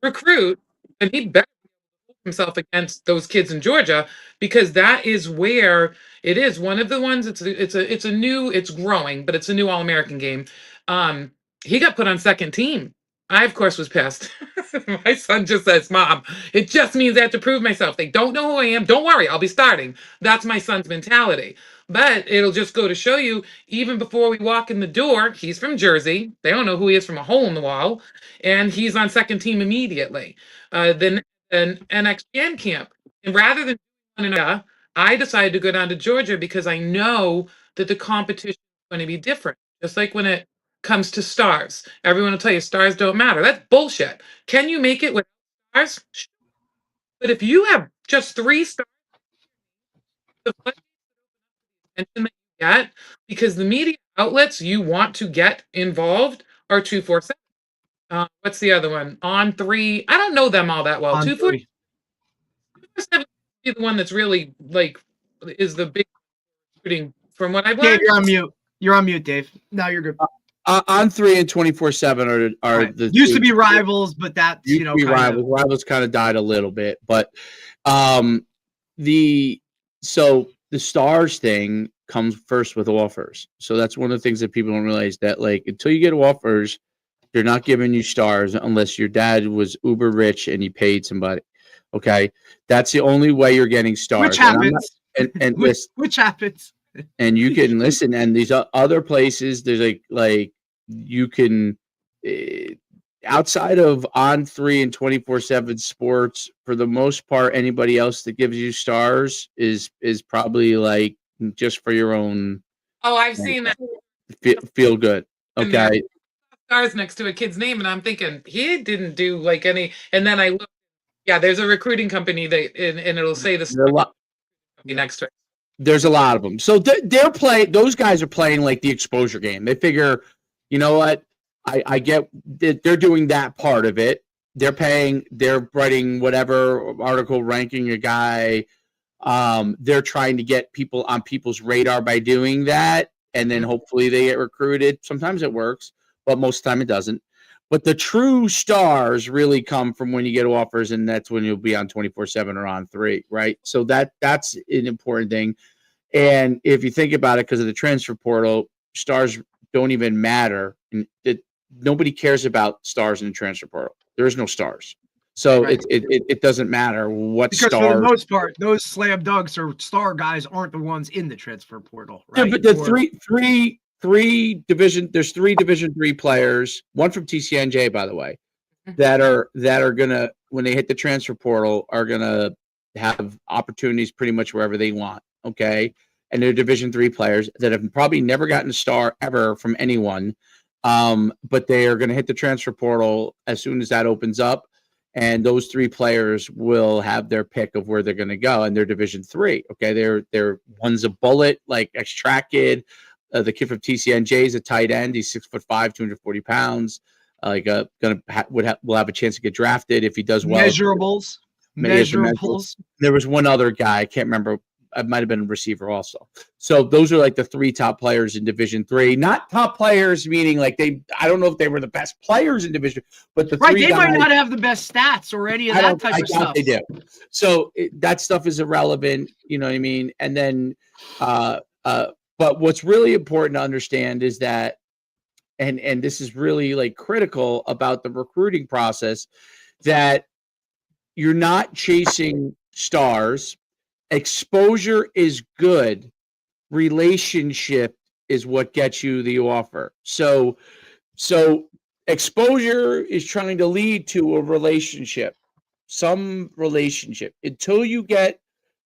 recruit, then he better hold himself against those kids in Georgia, because that is where it is. One of the ones, it's growing, but it's a new All-American game. he got put on second team. I, of course, was pissed. My son just says, Mom, it just means I have to prove myself. They don't know who I am. Don't worry, I'll be starting. That's my son's mentality. But it'll just go to show you, even before we walk in the door, he's from Jersey. They don't know who he is from a hole in the wall. And he's on second team immediately. Then an NXGN camp. And rather than I decided to go down to Georgia because I know that the competition is going to be different. Just like when it comes to stars. Everyone will tell you stars don't matter. That's bullshit. Can you make it with stars? Sure. But if you have just 3 stars, the attention that you get, because the media outlets you want to get involved are 247. What's the other one? On 3. I don't know them all that well. On 247 is the one that's really like is the big recruiting from what I've Dave, learned. you're on mute. You're on mute, Dave. No, you're good. On 3 and 24/7 are Right. the Used to be rivals, but that's used to be kind of- rivals kind of died a little bit, but the stars thing comes first with offers. So that's one of the things that people don't realize, that like until you get offers, they're not giving you stars unless your dad was uber rich and he paid somebody. Okay, that's the only way you're getting stars. which happens. And Which happens. and you can listen, and these other places, there's like you can outside of On 3 and 24/7 Sports, for the most part, anybody else that gives you stars is probably like just for your own Oh, I've seen that. feel good. And there- Okay, Stars next to a kid's name, and I'm thinking he didn't do like any. And then I look, yeah, there's a recruiting company that, and it'll say this There's a lot- next to it. there's a lot of them. So they're playing. Those guys are playing like the exposure game. They figure, you know what? I get that they're doing that part of it. They're paying. They're writing whatever article ranking a guy. They're trying to get people on people's radar by doing that, and then hopefully they get recruited. Sometimes it works, but most of the time it doesn't. But the true stars really come from when you get offers, and that's when you'll be on 24/7 or On 3, right? So that's an important thing. And if you think about it, because of the transfer portal, stars don't even matter. And nobody cares about stars in the transfer portal. There is no stars. So Right. it doesn't matter what Because for stars. the most part, those slam dunks or star guys aren't the ones in the transfer portal, Yeah, right? but the Or- three division, there's 3 Division 3 players, one from TCNJ, by the way, Mhm. that are gonna, when they hit the transfer portal, are gonna have opportunities pretty much wherever they want. Okay, and they're Division 3 players that have probably never gotten a star ever from anyone, but they are gonna hit the transfer portal as soon as that opens up, and those 3 players will have their pick of where they're gonna go, and they're Division 3. Okay, they're one's a bullet, like ex-track kid. The kid from TCNJ is a tight end. He's 6'5", 240 pounds. Will have a chance to get drafted if he does well. measurables. Measurables. There was one other guy, I can't remember. I might have been a receiver also. So those are like the 3 top players in Division 3. Not top players meaning like I don't know if they were the best players in Division, but the Right, 3 they guys, might not have the best stats or any of that type I of doubt stuff. they do. So that stuff is irrelevant, you know what I mean? And then, but what's really important to understand is that, and this is really like critical about the recruiting process, that you're not chasing stars. Exposure is good. Relationship is what gets you the offer. So exposure is trying to lead to a relationship, some relationship. Until you get,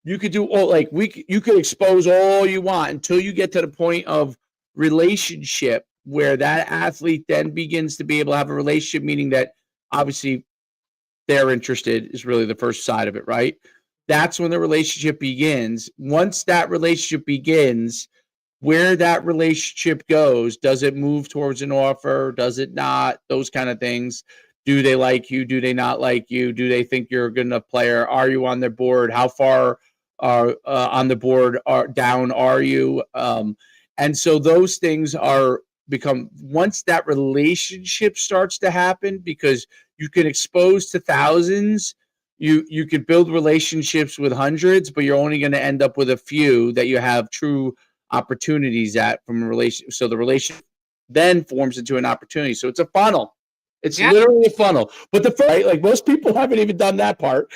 you could do all like you could expose all you want until you get to the point of relationship where that athlete then begins to be able to have a relationship, meaning that obviously they're interested is really the first side of it, right? That's when the relationship begins. Once that relationship begins, where that relationship goes, does it move towards an offer? Does it not? Those kind of things. Do they like you? Do they not like you? Do they think you're a good enough player? Are you on their board? How far on the board down are you? And so those things become, once that relationship starts to happen, because you can expose to thousands, you could build relationships with hundreds, but you're only going to end up with a few that you have true opportunities at from a relation. So the relationship then forms into an opportunity. So it's a funnel. It's Yeah. literally a funnel. But the first, right, like most people haven't even done that part.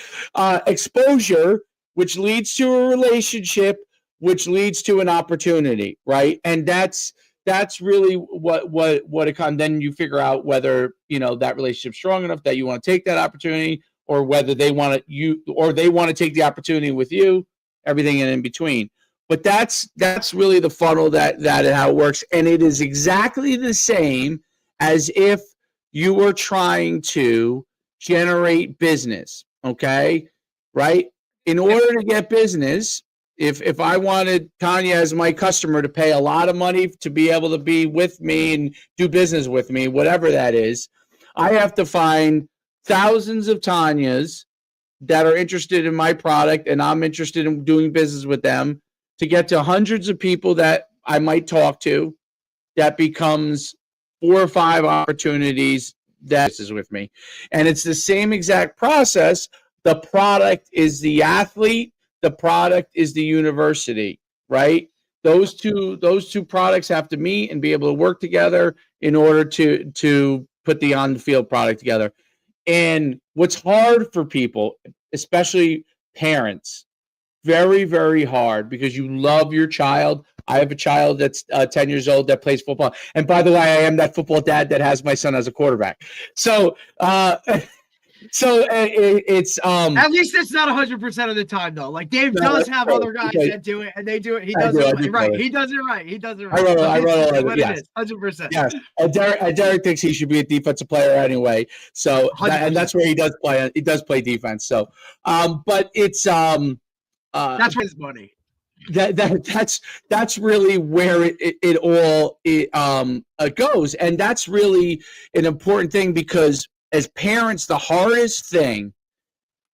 Exposure, which leads to a relationship, which leads to an opportunity, right? And that's really what it comes. Then you figure out whether that relationship's strong enough that you want to take that opportunity, or whether they want to take the opportunity with you. Everything in between. But that's really the funnel that how it works, and it is exactly the same as if you were trying to generate business. Okay, right? In order to get business, if I wanted Tanya as my customer to pay a lot of money to be able to be with me and do business with me, whatever that is, I have to find thousands of Tanyas that are interested in my product, and I'm interested in doing business with them, to get to hundreds of people that I might talk to. That becomes 4 or 5 opportunities that is with me. And it's the same exact process. The product is the athlete, the product is the university, right? Those two products have to meet and be able to work together in order to put the on the field product together. And what's hard for people, especially parents, very, very hard, because you love your child. I have a child that's 10 years old that plays football. And by the way, I am that football dad that has my son as a quarterback. So, it's at least it's not 100% of the time though. Like Dave does have other guys that do it, and they do it. He does it right. He does it right. He does it right. I wrote what it is, 100%. Yes, Derek thinks he should be a defensive player anyway. So and that's where he does play. He does play defense. So, but it's that's his money. That's really where it all goes, and that's really an important thing, because as parents, the hardest thing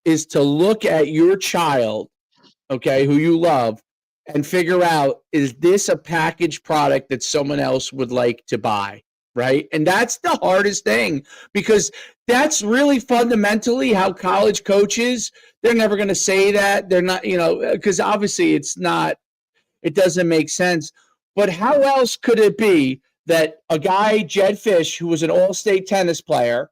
is to look at your child, okay, who you love, and figure out, is this a packaged product that someone else would like to buy, right? And that's the hardest thing, because that's really fundamentally how college coaches, they're never going to say that. They're not, because obviously it doesn't make sense. But how else could it be that a guy, Jedd Fisch, who was an all-state tennis player,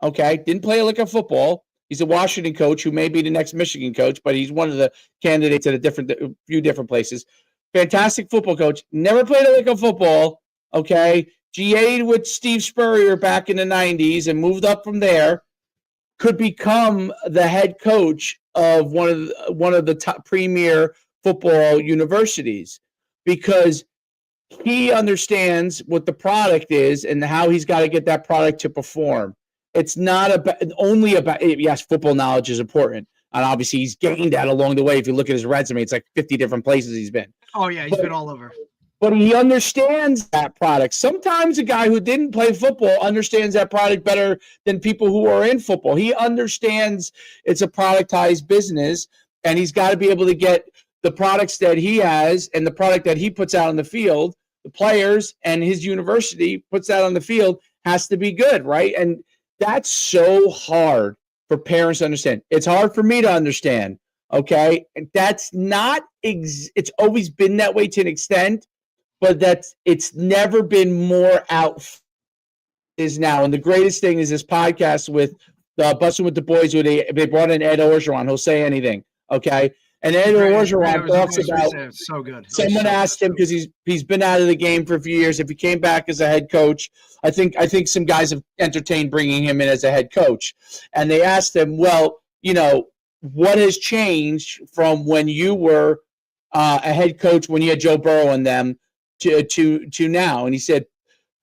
okay, didn't play a lick of football. He's a Washington coach who may be the next Michigan coach, but he's one of the candidates at a few different places. Fantastic football coach. Never played a lick of football, okay? GA'd with Steve Spurrier back in the 90s and moved up from there. Could become the head coach of one of the top premier football universities, because he understands what the product is and how he's got to get that product to perform. It's not only about, yes, football knowledge is important. And obviously he's gained that along the way. If you look at his resume, it's like 50 different places he's been. Oh, yeah, he's been all over. But he understands that product. Sometimes a guy who didn't play football understands that product better than people who are in football. He understands it's a productized business, and he's got to be able to get the products that he has and the product that he puts out on the field, the players and his university puts out on the field, has to be good, right? And that's so hard for parents to understand. It's hard for me to understand, okay? And that's not it's always been that way to an extent, but it's never been more out is now. And the greatest thing is this podcast with Busting with the Boys, where they brought in Ed Orgeron. He'll say anything, okay? And Ed Orgeron talks about, so good. Someone asked him, because he's been out of the game for a few years, if he came back as a head coach. I think some guys have entertained bringing him in as a head coach. And they asked him, well, what has changed from when you were a head coach, when you had Joe Burrow and them, to now? And he said,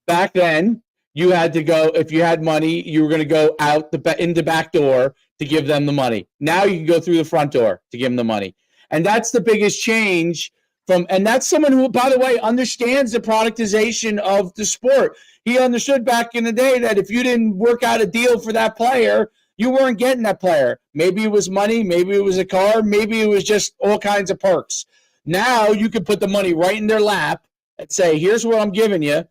back then, you had to go, if you had money, you were going to go out in the back door to give them the money. Now you can go through the front door to give them the money. And that's the biggest change and that's someone who, by the way, understands the productization of the sport. He understood back in the day that if you didn't work out a deal for that player, you weren't getting that player. Maybe it was money, maybe it was a car, maybe it was just all kinds of perks. Now you can put the money right in their lap and say, here's what I'm giving you,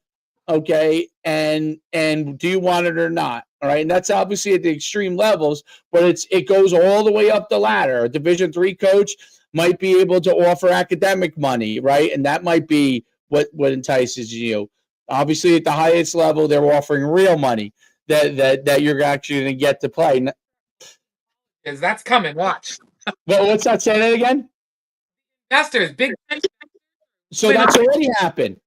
okay, and do you want it or not? All right, and that's obviously at the extreme levels, but it goes all the way up the ladder. A Division III coach might be able to offer academic money, right? And that might be what entices you. Obviously, at the highest level, they're offering real money that you're actually going to get to play. Because that's coming. Watch. Well, what's that? Say that again. Investors, big. So that's already happened.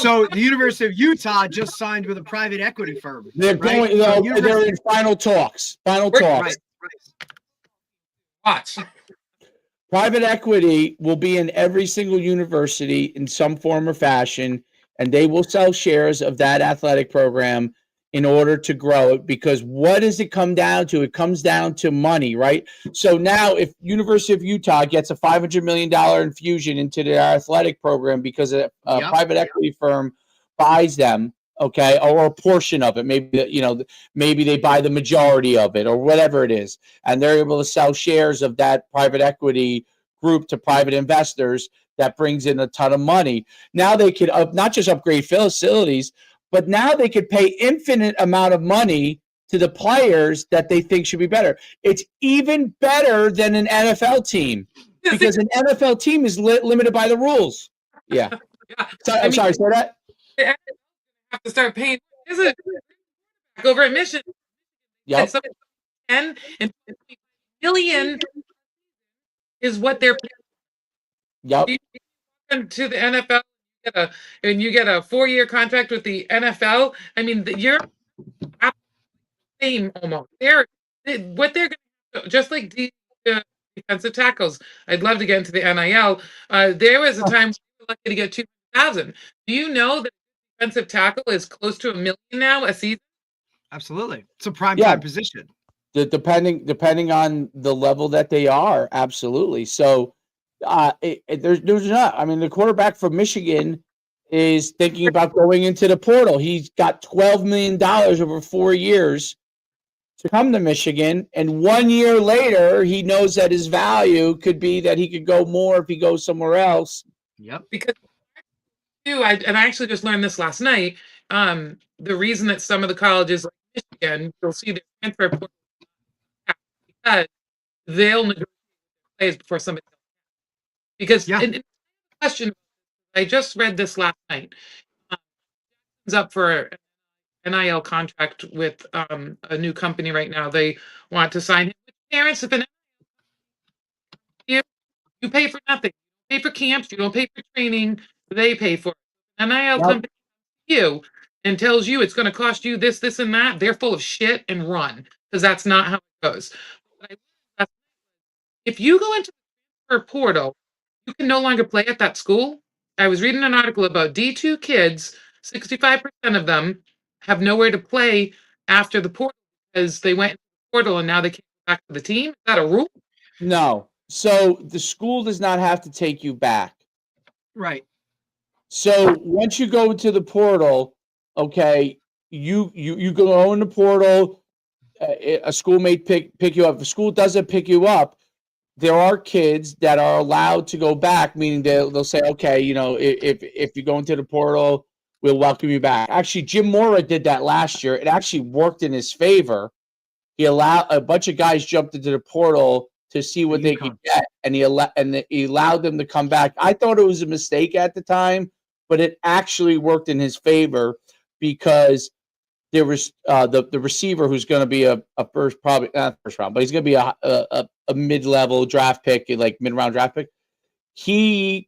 So the University of Utah just signed with a private equity firm. They're right? going. So They're in final talks. Final Right, talks. Right. Watch. Private equity will be in every single university in some form or fashion, and they will sell shares of that athletic program in order to grow it. Because what does it come down to? It comes down to money, right? So now, if University of Utah gets a $500 million infusion into their athletic program because a private equity firm buys them, okay, or a portion of it, maybe they buy the majority of it or whatever it is, and they're able to sell shares of that private equity group to private investors, that brings in a ton of money. Now they could not just upgrade facilities, but now they could pay infinite amount of money to the players that they think should be better. It's even better than an NFL team, because an NFL team is limited by the rules. Yeah. I'm sorry, say that? Have to start paying. Is it over at Mission? Yep. 10 and 20 million is what they're paying. Yep. You come to the NFL and you get a 4-year contract with the NFL. I mean, you're same almost. What they're going to, just like defensive tackles. I'd love to get into the NIL. There was a time we were lucky to get 200,000. Do you know that defensive tackle is close to $1 million now a season? Absolutely. It's a prime time position. Depending on the level that they are, absolutely. So there's not. I mean, the quarterback from Michigan is thinking about going into the portal. He's got $12 million over 4 years to come to Michigan, and 1 year later, he knows that his value could be that he could go more if he goes somewhere else. Yep. Because I actually just learned this last night. The reason that some of the colleges like Michigan, you'll see the transfer portal because they'll negotiate plays before somebody else. Because in question, I just read this last night. It's up for an NIL contract with a new company right now. They want to sign him with parents. If you pay for nothing, you pay for camps, you don't pay for training, they pay for it. NIL company you and tells you it's going to cost you this, this, and that. They're full of shit and run, because that's not how it goes. If you go into the portal, you can no longer play at that school. I was reading an article about D2 kids, 65% of them have nowhere to play after the portal because they went into the portal and now they can't go back to the team. Is that a rule? No. So the school does not have to take you back. Right. So once you go to the portal, okay, you go in the portal. A school may pick you up. If a school doesn't pick you up, there are kids that are allowed to go back, meaning they'll say, okay, if you go into the portal, we'll welcome you back. Actually, Jim Mora did that last year. It actually worked in his favor. He allowed a bunch of guys jumped into the portal to see what they could get, and he allowed them to come back. I thought it was a mistake at the time, but it actually worked in his favor because there was the receiver who's going to be a first, probably not first round, but he's going to be a mid-level draft pick, like mid-round draft pick. He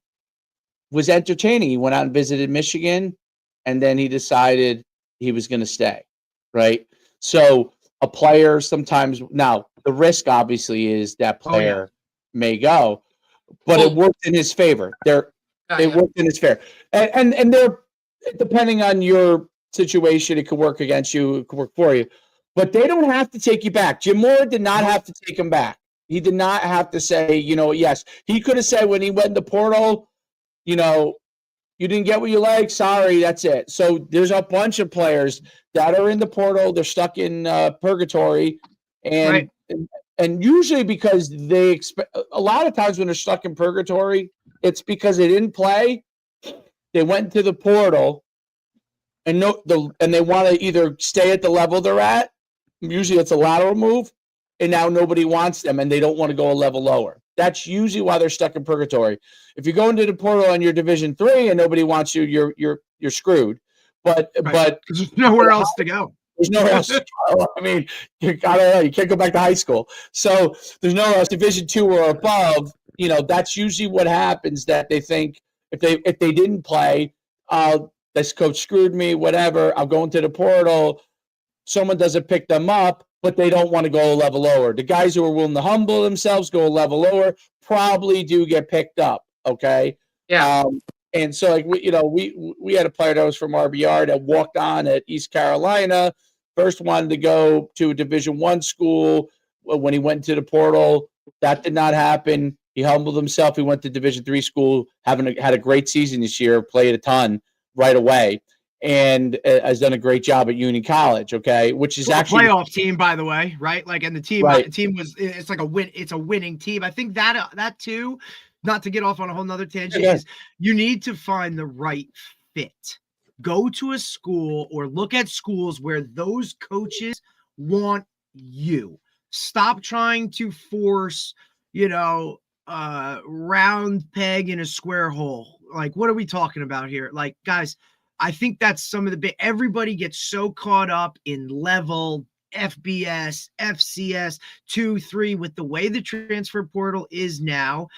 was entertaining. He went out and visited Michigan, and then he decided he was going to stay, right? So a player sometimes, now the risk obviously is that player may go, but it worked in his favor. It worked in his favor. And they're, depending on your situation, it could work against you, it could work for you, but they don't have to take you back. Jim Mora did not have to take him back. He did not have to say, yes. He could have said when he went in the portal, you didn't get what you like, sorry, that's it. So there's a bunch of players that are in the portal, they're stuck in purgatory, and usually because they expect, a lot of times when they're stuck in purgatory, it's because they didn't play, they went into the portal, and they want to either stay at the level they're at. Usually it's a lateral move, and now nobody wants them, and they don't want to go a level lower. That's usually why they're stuck in purgatory. If you go into the portal and you're Division III and nobody wants you, you're you're screwed. But Right. but 'Cause there's nowhere else to go. there's nowhere else to go. I mean, I don't know. You can't go back to high school. So there's nowhere else. Division two or above, that's usually what happens, that they think if they didn't play, this coach screwed me, whatever. I'm going to the portal. Someone doesn't pick them up, but they don't want to go a level lower. The guys who are willing to humble themselves, go a level lower, probably do get picked up. Okay. Yeah. And so, like, we had a player that was from RBR that walked on at East Carolina. First wanted to go to a Division I school. When he went to the portal, that did not happen. He humbled himself. He went to Division III school, had a great season this year, played a ton right away, and has done a great job at Union College. Okay, which is actually a playoff team, by the way, right? Like, and the team was, it's like a win. It's a winning team. I think that too. Not to get off on a whole nother tangent, is you need to find the right fit. Go to a school or look at schools where those coaches want you. Stop trying to force, round peg in a square hole. Like, what are we talking about here? Like, guys, I think that's some of the big, everybody gets so caught up in level, FBS, FCS, 2, 3, with the way the transfer portal is now.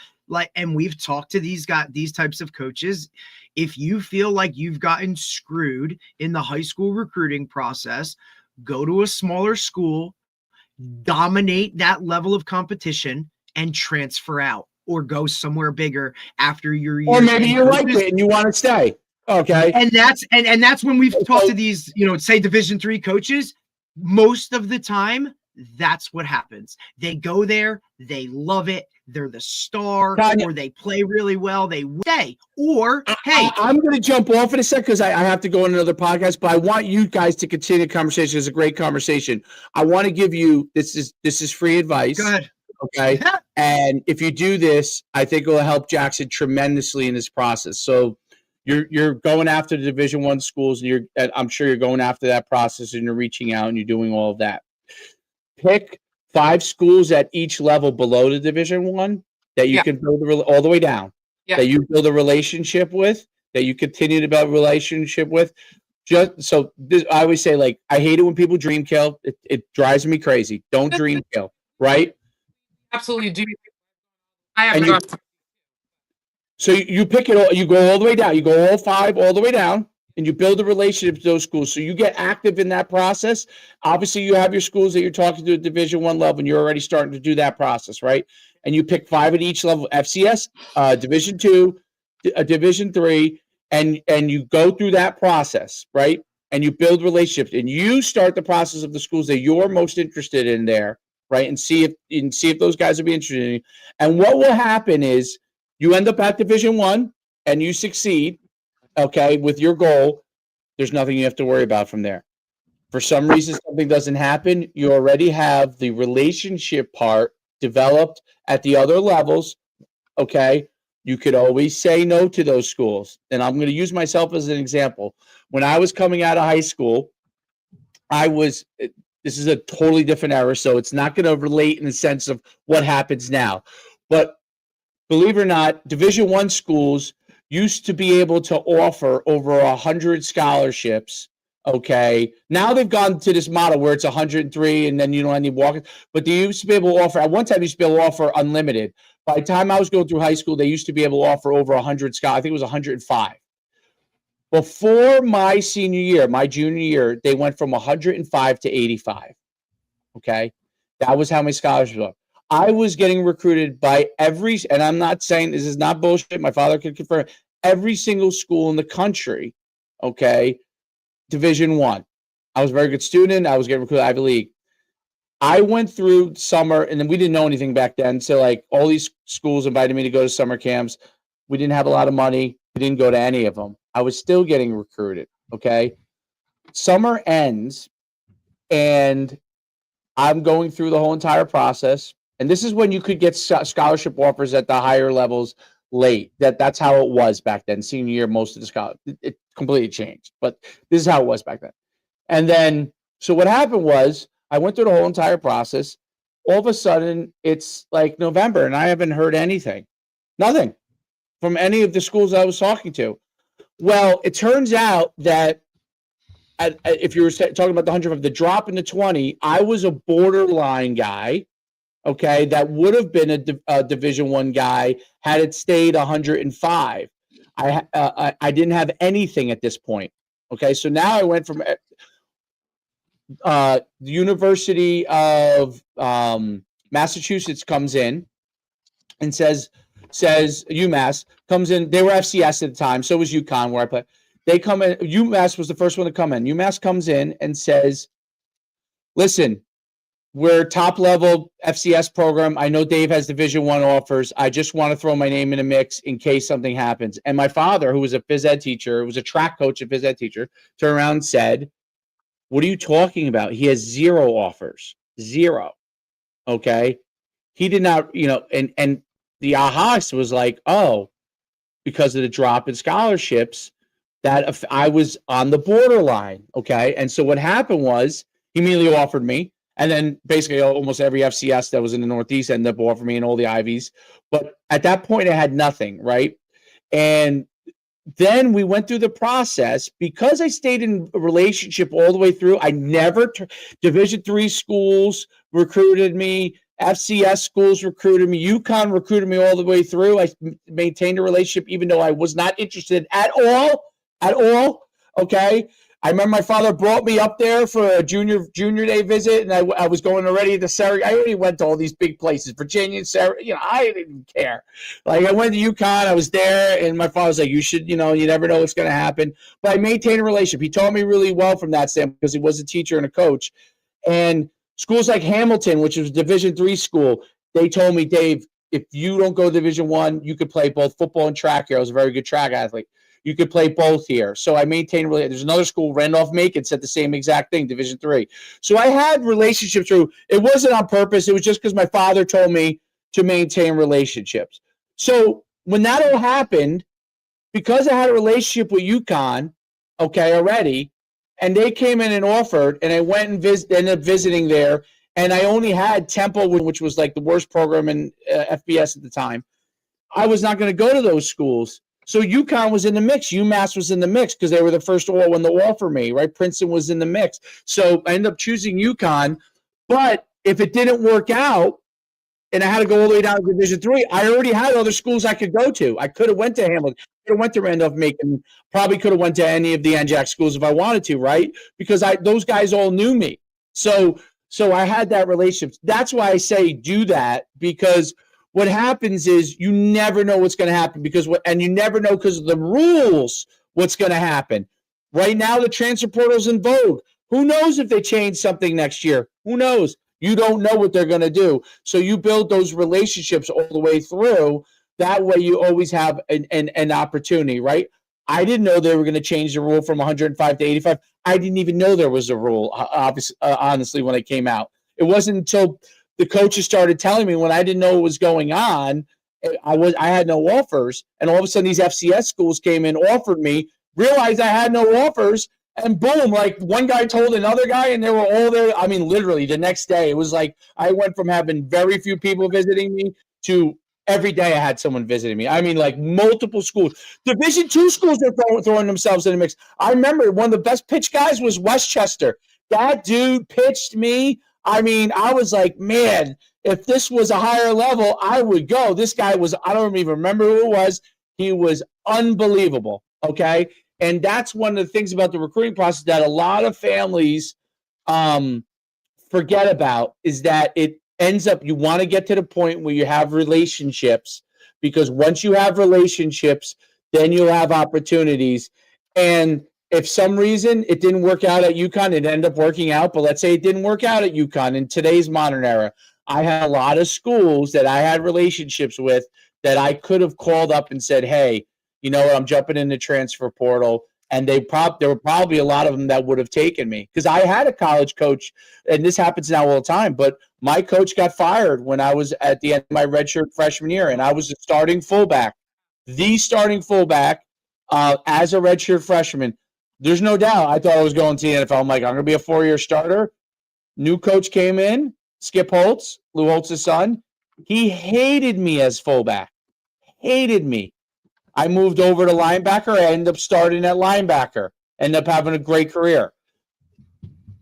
And we've talked to these types of coaches. If you feel like you've gotten screwed in the high school recruiting process, go to a smaller school, dominate that level of competition, and transfer out, or go somewhere bigger after your year. Or maybe you like it and you want to stay. Okay. And that's when we've talked to these, say Division III coaches. Most of the time, that's what happens. They go there, they love it, they're the star, or they play really well, they stay. Or hey, I'm going to jump off in a second because I have to go on another podcast, but I want you guys to continue the conversation. It's a great conversation. I want to give you this is free advice. Go ahead. Okay. And if you do this, I think it will help Jackson tremendously in this process. So you're going after the Division I schools, and I'm sure you're going after that process, and you're reaching out and you're doing all of that. Pick 5 schools at each level below the Division I that you can build all the way down. That you build a relationship with, that you continue to build a relationship with. Just so I always say, like, I hate it when people dream kill. It drives me crazy. Don't dream kill, right? Absolutely do. I have So you pick it all, you go all the way down. You go all 5 all the way down, and you build a relationship with those schools. So you get active in that process. Obviously, you have your schools that you're talking to at Division I level, and you're already starting to do that process, right? And you pick 5 at each level: FCS, Division II, Division III, and you go through that process, right? And you build relationships, and you start the process of the schools that you're most interested in there, right? And see if those guys will be interested in you. And what will happen is you end up at Division I, and you succeed. Okay, with your goal, there's nothing you have to worry about from there. For some reason, something doesn't happen, you already have the relationship part developed at the other levels. Okay, you could always say no to those schools. And I'm going to use myself as an example. When I was coming out of high school, this is a totally different era, so it's not going to relate in the sense of what happens now. But believe it or not, Division I schools used to be able to offer over 100 scholarships. Okay. Now they've gone to this model where it's 103 and then you don't have any walk. But they used to be able to offer, at one time, they used to be able to offer unlimited. By the time I was going through high school, they used to be able to offer over 100 scholarships. I think it was 105. Before my senior year, my junior year, they went from 105 to 85. Okay. That was how many scholarships were. I was getting recruited by and I'm not saying this is not bullshit, my father could confirm, every single school in the country, okay, Division I. I was a very good student. I was getting recruited Ivy League. I went through summer, and then we didn't know anything back then. So, like, all these schools invited me to go to summer camps. We didn't have a lot of money. We didn't go to any of them. I was still getting recruited, okay? Summer ends, and I'm going through the whole entire process. And this is when you could get scholarship offers at the higher levels late. That's how it was back then. Senior year, most of the scholarship, it completely changed. But this is how it was back then. And then, so what happened was, I went through the whole entire process. All of a sudden, it's like November, and I haven't heard anything. Nothing from any of the schools I was talking to. Well, it turns out that if you were talking about the 100, the drop in the 20, I was a borderline guy. Okay, that would have been a Division One guy had it stayed 105. I didn't have anything at this point. Okay, so now I went from the University of Massachusetts comes in and says UMass comes in. They were FCS at the time, so was UConn where I played. They come in. UMass was the first one to come in. UMass comes in and says, "Listen, we're top level FCS program. I know Dave has Division One offers. I just want to throw my name in a mix in case something happens." And my father, who was a phys ed teacher, was a track coach and phys ed teacher, turned around and said, "What are you talking about? He has 0 offers, 0." Okay, he did not, and the ahas was like, oh, because of the drop in scholarships, that I was on the borderline. Okay, and so what happened was he immediately offered me. And then basically almost every FCS that was in the Northeast ended up offering me and all the Ivies. But at that point, I had nothing, right? And then we went through the process because I stayed in a relationship all the way through. I never Division III schools recruited me. FCS schools recruited me. UConn recruited me all the way through. I maintained a relationship even though I was not interested at all. Okay. I remember my father brought me up there for a junior day visit, and I was going already to Sarah. I already went to all these big places, Virginia and Sarah. I didn't care. Like, I went to UConn, I was there, and my father was like, "You should, you never know what's going to happen." But I maintained a relationship. He taught me really well from that standpoint because he was a teacher and a coach. And schools like Hamilton, which was a Division III school, they told me, "Dave, if you don't go Division I, you could play both football and track here." I was a very good track athlete. You could play both here. So I maintained really. There's another school, Randolph-Macon, said the same exact thing, Division III. So I had relationships through. It wasn't on purpose. It was just because my father told me to maintain relationships. So when that all happened, because I had a relationship with UConn, okay, already, and they came in and offered, and I went and ended up visiting there, and I only had Temple, which was like the worst program in FBS at the time. I was not going to go to those schools. So UConn was in the mix. UMass was in the mix because they were the first one to offer me, right? Princeton was in the mix. So I ended up choosing UConn. But if it didn't work out and I had to go all the way down to Division III, I already had other schools I could go to. I could have went to Hamilton, could have went to Randolph-Macon, probably could have went to any of the NJAC schools if I wanted to, right? Because those guys all knew me. So I had that relationship. That's why I say do that, because what happens is you never know what's going to happen and you never know because of the rules what's going to happen. Right now, the transfer portal's in vogue. Who knows if they change something next year? Who knows? You don't know what they're going to do. So you build those relationships all the way through. That way you always have an opportunity, right? I didn't know they were going to change the rule from 105 to 85. I didn't even know there was a rule, honestly, when it came out. It wasn't until the coaches started telling me when I didn't know what was going on. I had no offers, and all of a sudden these FCS schools came in, offered me, realized I had no offers, and boom, like one guy told another guy, and they were all there. I mean, literally the next day, it was like I went from having very few people visiting me to every day I had someone visiting me. I mean, like multiple schools. Division II schools are throwing themselves in the mix. I remember one of the best pitch guys was Westchester. That dude pitched me. I mean, I was like, man, if this was a higher level, I would go. This guy was, I don't even remember who it was. He was unbelievable, okay? And that's one of the things about the recruiting process that a lot of families forget about, is that it ends up, you want to get to the point where you have relationships, because once you have relationships, then you'll have opportunities. And if some reason it didn't work out at UConn, it ended up working out, but let's say it didn't work out at UConn in today's modern era, I had a lot of schools that I had relationships with that I could have called up and said, hey, you know what, I'm jumping in the transfer portal. And there were probably a lot of them that would have taken me, because I had a college coach, and this happens now all the time, but my coach got fired when I was at the end of my redshirt freshman year, and I was the starting fullback as a redshirt freshman. There's no doubt I thought I was going to the NFL. I'm like, I'm going to be a 4-year starter. New coach came in, Skip Holtz, Lou Holtz's son. He hated me as fullback. Hated me. I moved over to linebacker. I ended up starting at linebacker, ended up having a great career.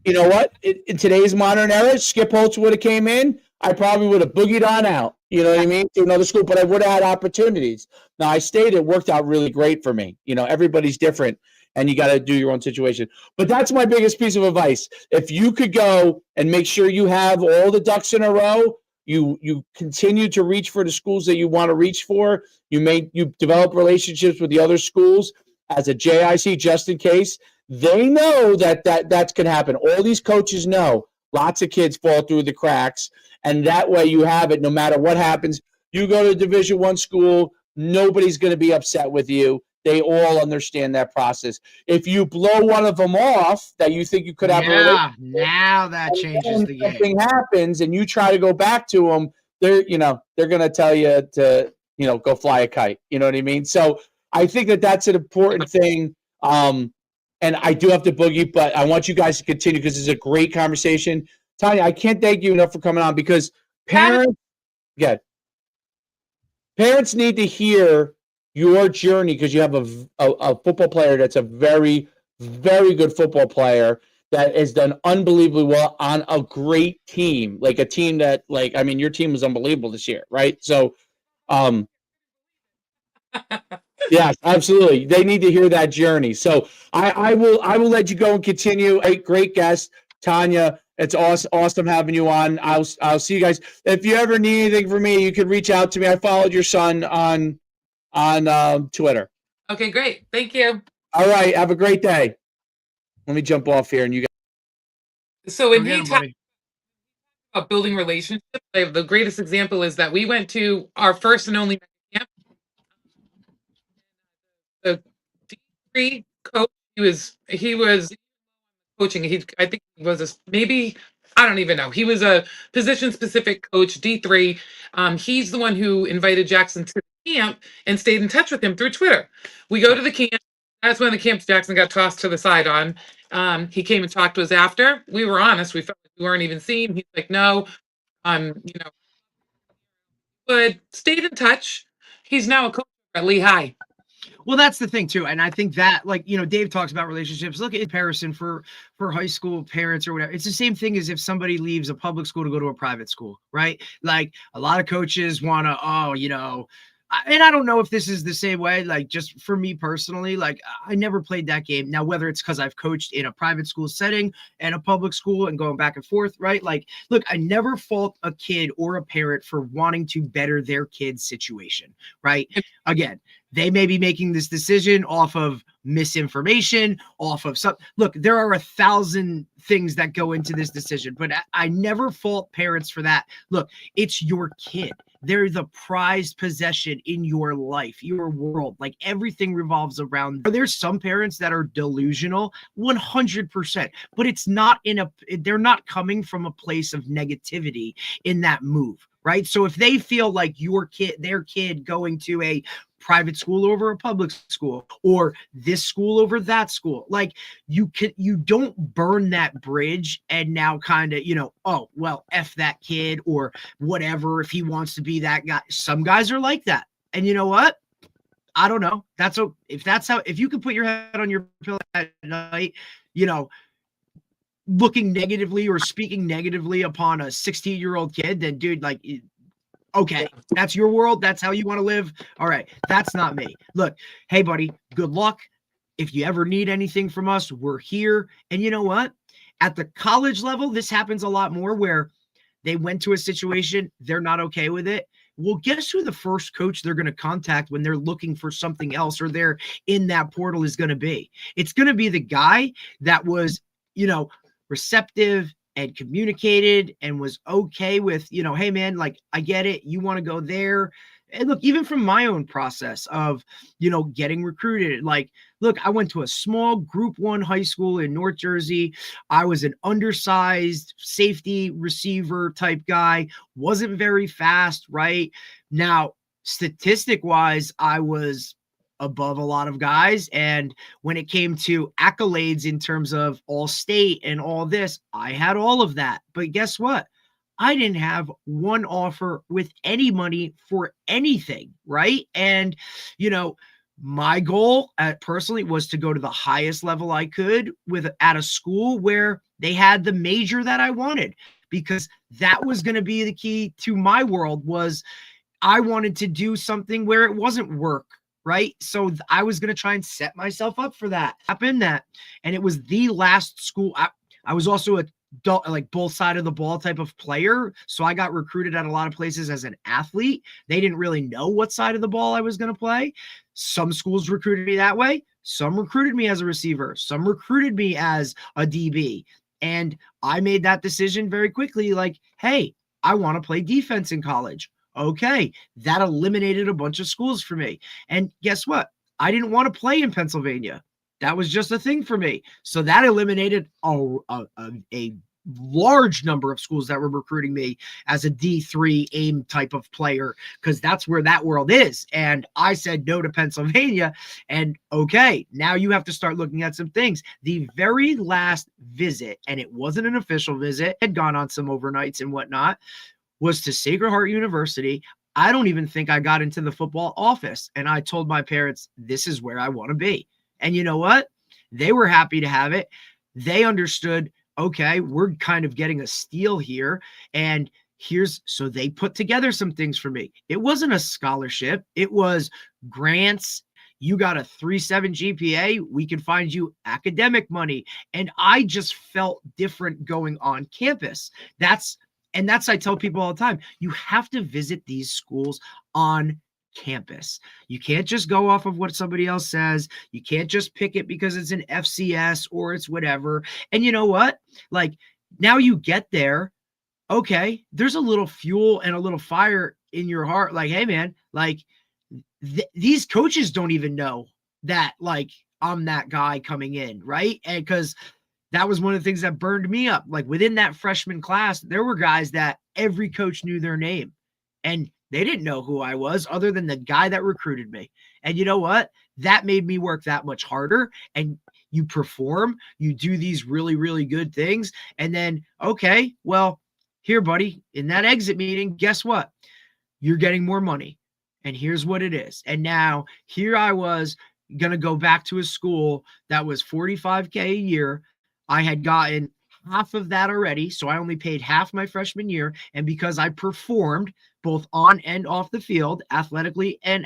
You know what? In today's modern era, Skip Holtz would have came in. I probably would have boogied on out, you know what I mean, to another school, but I would have had opportunities. Now, I stayed. It worked out really great for me. You know, everybody's different, and you got to do your own situation. But that's my biggest piece of advice. If you could go and make sure you have all the ducks in a row, you continue to reach for the schools that you want to reach for. You develop relationships with the other schools as a JIC just in case. They know that's going to happen. All these coaches know lots of kids fall through the cracks, and that way you have it no matter what happens. You go to a Division I school, nobody's going to be upset with you. They all understand that process. If you blow one of them off that you think you could have a relationship, now that changes the game. Something happens and you try to go back to them, they're going to tell you to, go fly a kite. You know what I mean? So I think that's an important thing. And I do have to boogie, but I want you guys to continue because it's a great conversation. Tanya, I can't thank you enough for coming on because parents need to hear your journey because you have a football player that's a very, very good football player that has done unbelievably well on a great team, like a team that, your team was unbelievable this year, right? So, yes, absolutely. They need to hear that journey. So I will let you go and continue. A great guest, Tanya. It's awesome having you on. I'll see you guys. If you ever need anything from me, you can reach out to me. I followed your son on Twitter. Okay, great. Thank you. All right. Have a great day. Let me jump off here and you guys. So when he talked about building relationships, the greatest example is that we went to our first and only camp. The D3 coach, he was coaching. I think he was I don't even know. He was a position specific coach, D3. He's the one who invited Jackson to the camp and stayed in touch with him through Twitter. We go to the camp. That's when the camp Jackson got tossed to the side on. He came and talked to us after. We were honest. We felt like we weren't even seen. He's like, no, but stayed in touch. He's now a coach at Lehigh. Well, that's the thing too. And I think that, Dave talks about relationships. Look at comparison for high school parents or whatever. It's the same thing as if somebody leaves a public school to go to a private school, right? Like a lot of coaches want to, and I don't know if this is the same way, like just for me personally, like I never played that game. Now, whether it's because I've coached in a private school setting and a public school and going back and forth, right? Like, look, I never fault a kid or a parent for wanting to better their kid's situation, right? Again, they may be making this decision off of misinformation, off of something. Look, there are 1,000 things that go into this decision, but I never fault parents for that. Look, it's your kid. They're the prized possession in your life, your world. Like everything revolves around. There's some parents that are delusional, 100%, but it's not they're not coming from a place of negativity in that move, right? So if they feel like their kid going to a private school over a public school or this school over that school, like you don't burn that bridge and now kind of, oh, well, F that kid or whatever, if he wants to be that guy. Some guys are like that. And you know what? I don't know. If you can put your head on your pillow at night, looking negatively or speaking negatively upon a 16-year-old kid, then dude, like, okay, that's your world. That's how you want to live. All right. That's not me. Look, hey, buddy, good luck. If you ever need anything from us, we're here. And you know what? At the college level, this happens a lot more where they went to a situation, they're not okay with it. Well, guess who the first coach they're going to contact when they're looking for something else or they're in that portal is going to be? It's going to be the guy that was, receptive and communicated and was okay with, hey man, like I get it. You want to go there. And look, even from my own process of, getting recruited, like, look, I went to a small Group 1 high school in North Jersey. I was an undersized safety receiver type guy, wasn't very fast, right? Now, statistic wise, I was above a lot of guys. And when it came to accolades in terms of all state and all this, I had all of that. But guess what? I didn't have one offer with any money for anything, right? And, My goal personally was to go to the highest level I could at a school where they had the major that I wanted, because that was going to be the key to my world. Was I wanted to do something where it wasn't work, right? So I was going to try and set myself up for that. Happened that, and it was the last school. I was also a like both side of the ball type of player. So I got recruited at a lot of places as an athlete. They didn't really know what side of the ball I was going to play. Some schools recruited me that way. Some recruited me as a receiver. Some recruited me as a DB. And I made that decision very quickly. Like, hey, I want to play defense in college. Okay. That eliminated a bunch of schools for me. And guess what? I didn't want to play in Pennsylvania. That was just a thing for me. So that eliminated a large number of schools that were recruiting me as a D3 aim type of player, because that's where that world is. And I said no to Pennsylvania. And okay, now you have to start looking at some things. The very last visit, and it wasn't an official visit, had gone on some overnights and whatnot, was to Sacred Heart University. I don't even think I got into the football office. And I told my parents, this is where I want to be. And you know what? They were happy to have it. They understood, okay, we're kind of getting a steal here. And so they put together some things for me. It wasn't a scholarship. It was grants. You got a 3.7 GPA, we can find you academic money. And I just felt different going on campus. That's I tell people all the time, you have to visit these schools on campus. You can't just go off of what somebody else says. You can't just pick it because it's an FCS or it's whatever. And you know what? Like, now you get there, okay, there's a little fuel and a little fire in your heart. Like, hey man, like these coaches don't even know that, like, I'm that guy coming in, right? And because that was one of the things that burned me up. Like, within that freshman class, there were guys that every coach knew their name, and they didn't know who I was other than the guy that recruited me. And you know what? That made me work that much harder. And you perform, you do these really, really good things. And then, okay, well, here, buddy, in that exit meeting, guess what? You're getting more money. And here's what it is. And now here I was going to go back to a school that was $45K a year. I had gotten half of that already. So I only paid half my freshman year. And because I performed both on and off the field, athletically and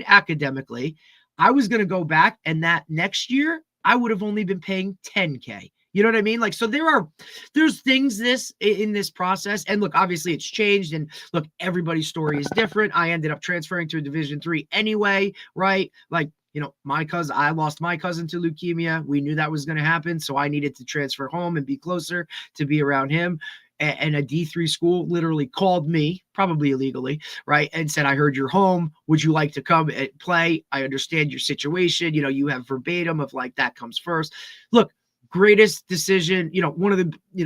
academically, I was going to go back, and that next year I would have only been paying $10K. You know what I mean? Like, so there's things in this process. And look, obviously it's changed, and look, everybody's story is different. I ended up transferring to a Division III anyway, right? Like, you know, I lost my cousin to leukemia. We knew that was going to happen. So I needed to transfer home and be closer to be around him. And a D3 school literally called me, probably illegally, right, and said, I heard you're home. Would you like to come and play? I understand your situation. You know, you have verbatim of like, that comes first. Look, greatest decision, you know,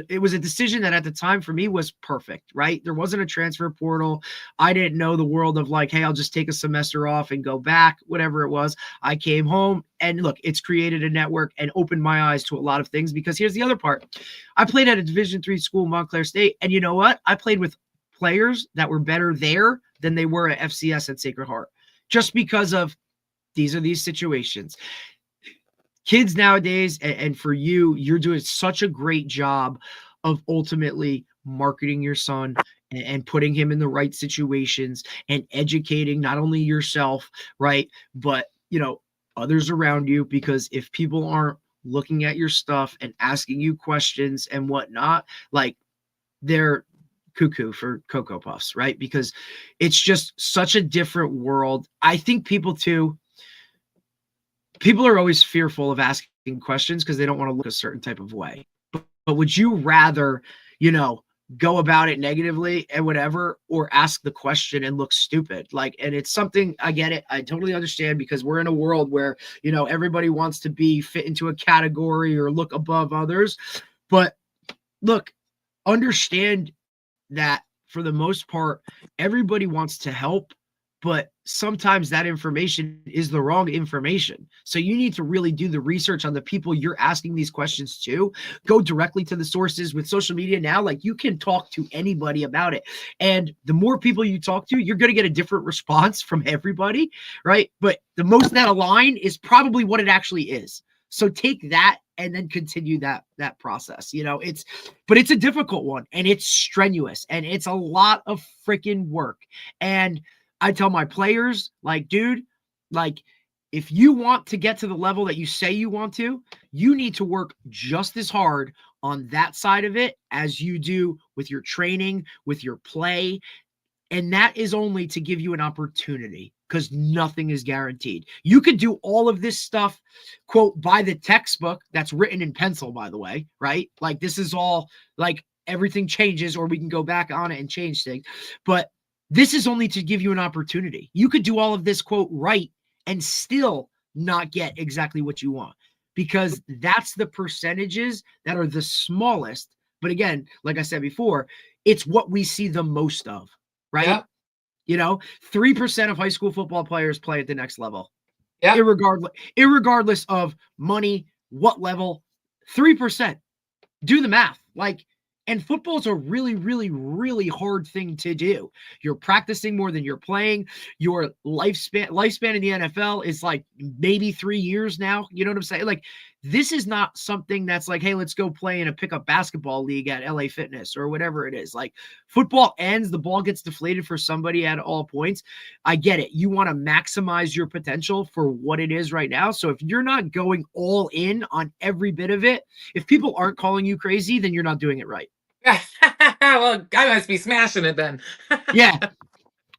it was a decision that at the time for me was perfect, right? There wasn't a transfer portal. I didn't know the world of like, hey, I'll just take a semester off and go back, whatever it was. I came home, and look, it's created a network and opened my eyes to a lot of things, because here's the other part. I played at a Division III school, Montclair State. And you know what? I played with players that were better there than they were at FCS at Sacred Heart, just because of these situations. Kids nowadays, and for you're doing such a great job of ultimately marketing your son and putting him in the right situations and educating not only yourself, right, but, you know, others around you. Because if people aren't looking at your stuff and asking you questions and whatnot, like, they're cuckoo for Cocoa Puffs, right? Because it's just such a different world. I think people are always fearful of asking questions because they don't want to look a certain type of way. But would you rather, you know, go about it negatively and whatever, or ask the question and look stupid? Like, and it's something, I get it. I totally understand, because we're in a world where, you know, everybody wants to be fit into a category or look above others. But look, understand that for the most part, everybody wants to help, but sometimes that information is the wrong information. So you need to really do the research on the people you're asking these questions to. Go directly to the sources. With social media now, like, you can talk to anybody about it. And the more people you talk to, you're going to get a different response from everybody, right? But the most that align is probably what it actually is. So take that and then continue that process. But it's a difficult one, and it's strenuous, and it's a lot of freaking work. And I tell my players, like, dude, like, if you want to get to the level that you say you want to, you need to work just as hard on that side of it as you do with your training, with your play. And that is only to give you an opportunity, because nothing is guaranteed. You could do all of this stuff, quote, by the textbook that's written in pencil, by the way, right? Like, this is all, like, everything changes, or we can go back on it and change things. But this is only to give you an opportunity. You could do all of this, quote, right, and still not get exactly what you want, because that's the percentages that are the smallest. But again, like I said before, it's what we see the most of, right? Yeah. 3% of high school football players play at the next level. Yeah. Irregardless of money, what level, 3%. Do the math. Like, and football is a really, really, really hard thing to do. You're practicing more than you're playing. Your lifespan in the NFL is like maybe 3 years now. You know what I'm saying? Like, this is not something that's like, hey, let's go play in a pickup basketball league at LA Fitness or whatever it is. Like, football ends, the ball gets deflated for somebody at all points. I get it. You want to maximize your potential for what it is right now. So if you're not going all in on every bit of it, if people aren't calling you crazy, then you're not doing it right. Well, I must be smashing it then. Yeah.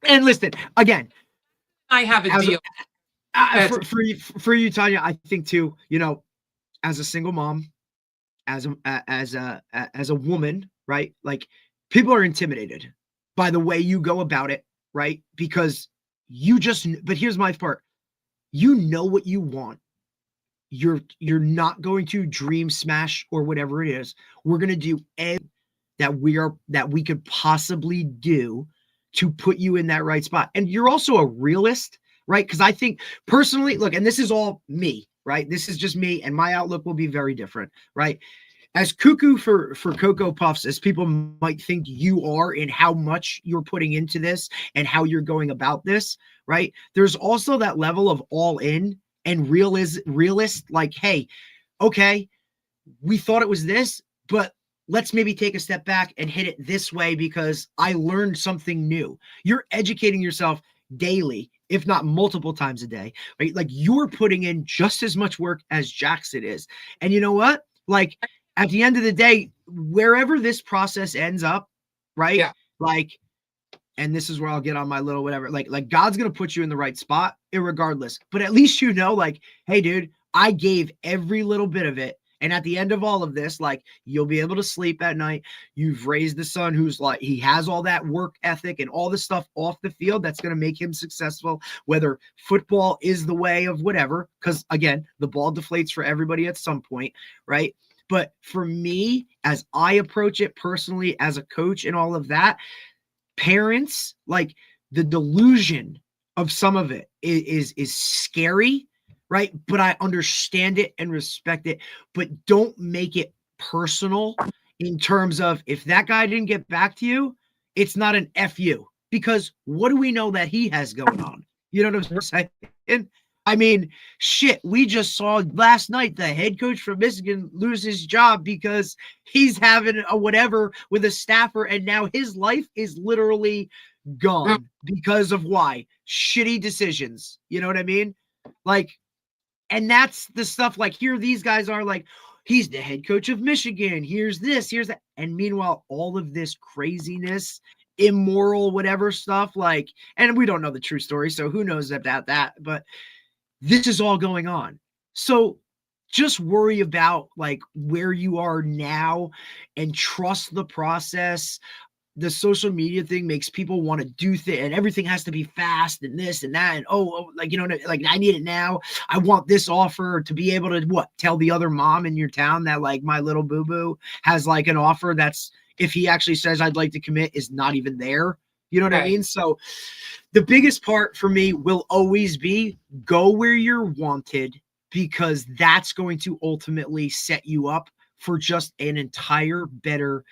And listen, again, I have a deal. For you, Tanya, I think too, as a single mom, as a woman, right? Like, people are intimidated by the way you go about it, right? Because but here's my part. You know what you want. You're not going to dream smash or whatever it is. We're going to do everything that we could possibly do to put you in that right spot. And you're also a realist, right? Because I think personally, look, and this is all me, right? This is just me, and my outlook will be very different, right? As cuckoo for Cocoa Puffs as people might think you are in how much you're putting into this and how you're going about this, right? There's also that level of all in and realist, like, hey, okay, we thought it was this, but let's maybe take a step back and hit it this way because I learned something new. You're educating yourself daily, if not multiple times a day, right? Like, you're putting in just as much work as Jackson is. And you know what? Like, at the end of the day, wherever this process ends up, right? Yeah. Like, and this is where I'll get on my little whatever, like God's going to put you in the right spot irregardless. But at least like, hey, dude, I gave every little bit of it. And at the end of all of this, like, you'll be able to sleep at night. You've raised the son who's like, he has all that work ethic and all the stuff off the field that's going to make him successful, whether football is the way of whatever. Because again, the ball deflates for everybody at some point, right? But for me, as I approach it personally as a coach and all of that, parents, like, the delusion of some of it is scary, right? But I understand it and respect it, but don't make it personal in terms of, if that guy didn't get back to you, it's not an FU, because what do we know that he has going on? You know what I'm saying? I mean, shit, we just saw last night the head coach from Michigan lose his job because he's having a whatever with a staffer, and now his life is literally gone because of why? Shitty decisions. You know what I mean? Like, and that's the stuff, like, here these guys are like, he's the head coach of Michigan. Here's this, here's that. And meanwhile, all of this craziness, immoral, whatever stuff, like, and we don't know the true story, so who knows about that, but this is all going on. So just worry about, like, where you are now and trust the process. The social media thing makes people want to do things, and everything has to be fast and this and that. And like, like, I need it now. I want this offer to be able to tell the other mom in your town that, like, my little boo-boo has, like, an offer that's, if he actually says I'd like to commit, is not even there. You know what I Right. mean? So the biggest part for me will always be go where you're wanted, because that's going to ultimately set you up for just an entire better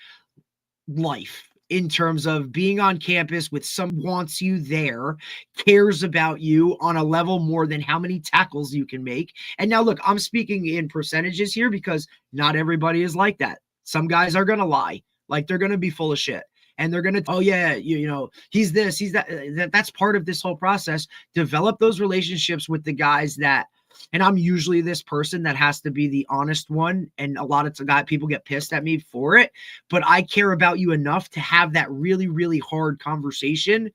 life in terms of being on campus with someone wants you there, cares about you on a level more than how many tackles you can make. And now look, I'm speaking in percentages here because not everybody is like that. Some guys are going to lie, like they're going to be full of shit. And they're gonna, oh yeah, you know, he's this, he's that. That's part of this whole process. Develop those relationships with the guys that, and I'm usually this person that has to be the honest one. And a lot of people get pissed at me for it, but I care about you enough to have that really, really hard conversation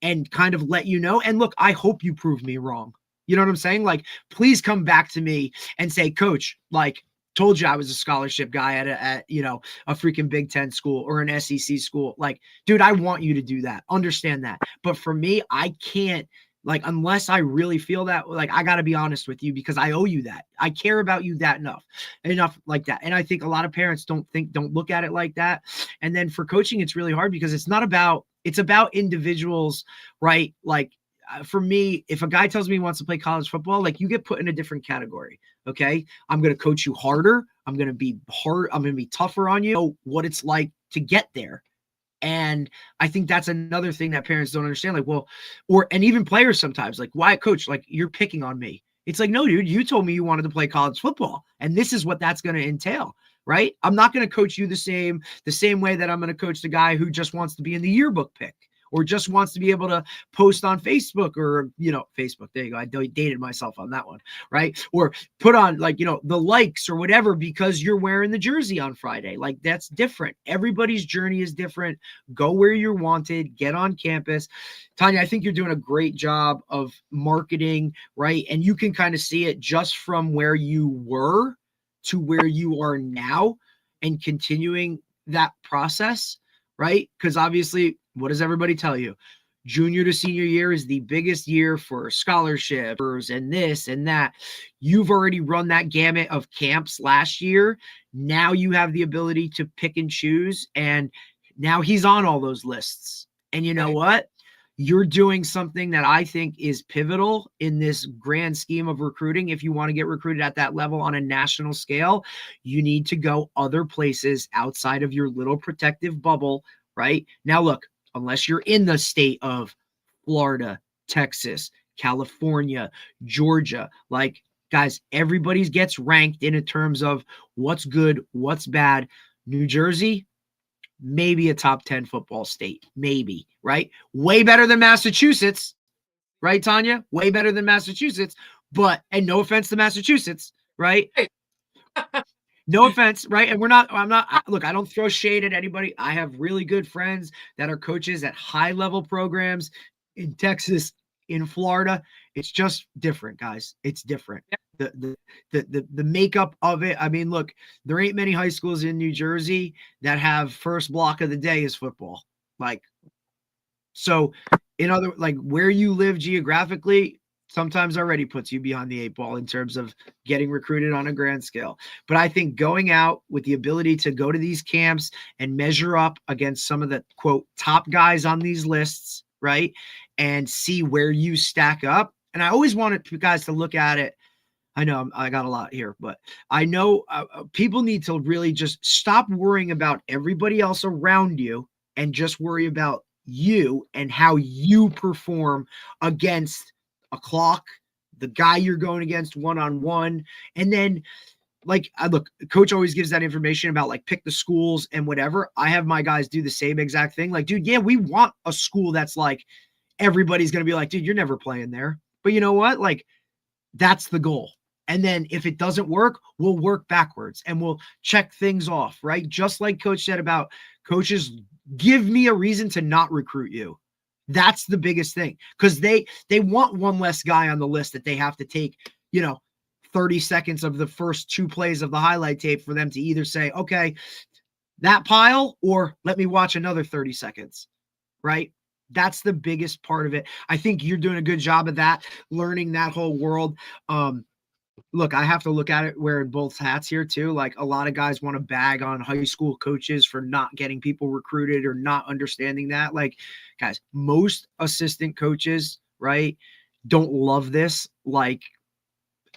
and kind of let you know. And look, I hope you prove me wrong. You know what I'm saying? Like, please come back to me and say, coach, like, told you I was a scholarship guy at you know, a freaking Big Ten school or an SEC school. Like, dude, I want you to do that. Understand that. But for me, I can't, like, unless I really feel that, like, I got to be honest with you because I owe you that. I care about you that enough like that. And I think a lot of parents don't look at it like that. And then for coaching, it's really hard because it's about individuals, right? Like, for me, if a guy tells me he wants to play college football, like, you get put in a different category. Okay. I'm going to coach you harder. I'm going to be hard. I'm going to be tougher on you. Know what it's like to get there. And I think that's another thing that parents don't understand. Like, well, and even players sometimes, like, why, coach, like, you're picking on me. It's like, no, dude, you told me you wanted to play college football, and this is what that's going to entail. Right. I'm not going to coach you the same way that I'm going to coach the guy who just wants to be in the yearbook pick, or just wants to be able to post on Facebook, or, you know, Facebook. There you go. I dated myself on that one, right? Or put on, like, you know, the likes or whatever because you're wearing the jersey on Friday. Like, that's different. Everybody's journey is different. Go where you're wanted. Get on campus. Tanya, I think you're doing a great job of marketing, right? And you can kind of see it just from where you were to where you are now and continuing that process, right? Because obviously, what does everybody tell you? Junior to senior year is the biggest year for scholarships and this and that. You've already run that gamut of camps last year. Now you have the ability to pick and choose. And now he's on all those lists. And you know what? You're doing something that I think is pivotal in this grand scheme of recruiting. If you want to get recruited at that level on a national scale, you need to go other places outside of your little protective bubble, right? Now, look, unless you're in the state of Florida, Texas, California, Georgia, like, guys, everybody gets ranked in terms of what's good, what's bad. New Jersey, maybe a top 10 football state, maybe, right? Way better than Massachusetts, right, Tanya? Way better than Massachusetts, but, and no offense to Massachusetts, right? No offense, right? And look, I don't throw shade at anybody. I have really good friends that are coaches at high level programs in Texas, in Florida. It's just different, guys. It's different. The makeup of it. I mean, look, there ain't many high schools in New Jersey that have first block of the day is football. Like, so in other, like, where you live geographically sometimes already puts you behind the 8 ball in terms of getting recruited on a grand scale. But I think going out with the ability to go to these camps and measure up against some of the, quote, top guys on these lists, right, and see where you stack up. And I always wanted you guys to look at it. I know I got a lot here, but I know people need to really just stop worrying about everybody else around you and just worry about you and how you perform against a clock, the guy you're going against one-on-one. And then, like, look, coach always gives that information about, like, pick the schools and whatever. I have my guys do the same exact thing. Like, dude, yeah, we want a school that's like, everybody's going to be like, dude, you're never playing there. But you know what? Like, that's the goal. And then if it doesn't work, we'll work backwards and we'll check things off, right? Just like coach said about coaches, give me a reason to not recruit you. That's the biggest thing, because they want one less guy on the list that they have to take, 30 seconds of the first 2 plays of the highlight tape for them to either say, okay, that pile, or let me watch another 30 seconds, right? That's the biggest part of it. I think you're doing a good job of that, learning that whole world. look, I have to look at it wearing both hats here too. Like a lot of guys want to bag on high school coaches for not getting people recruited or not understanding that. Like, guys, most assistant coaches, right, don't love this like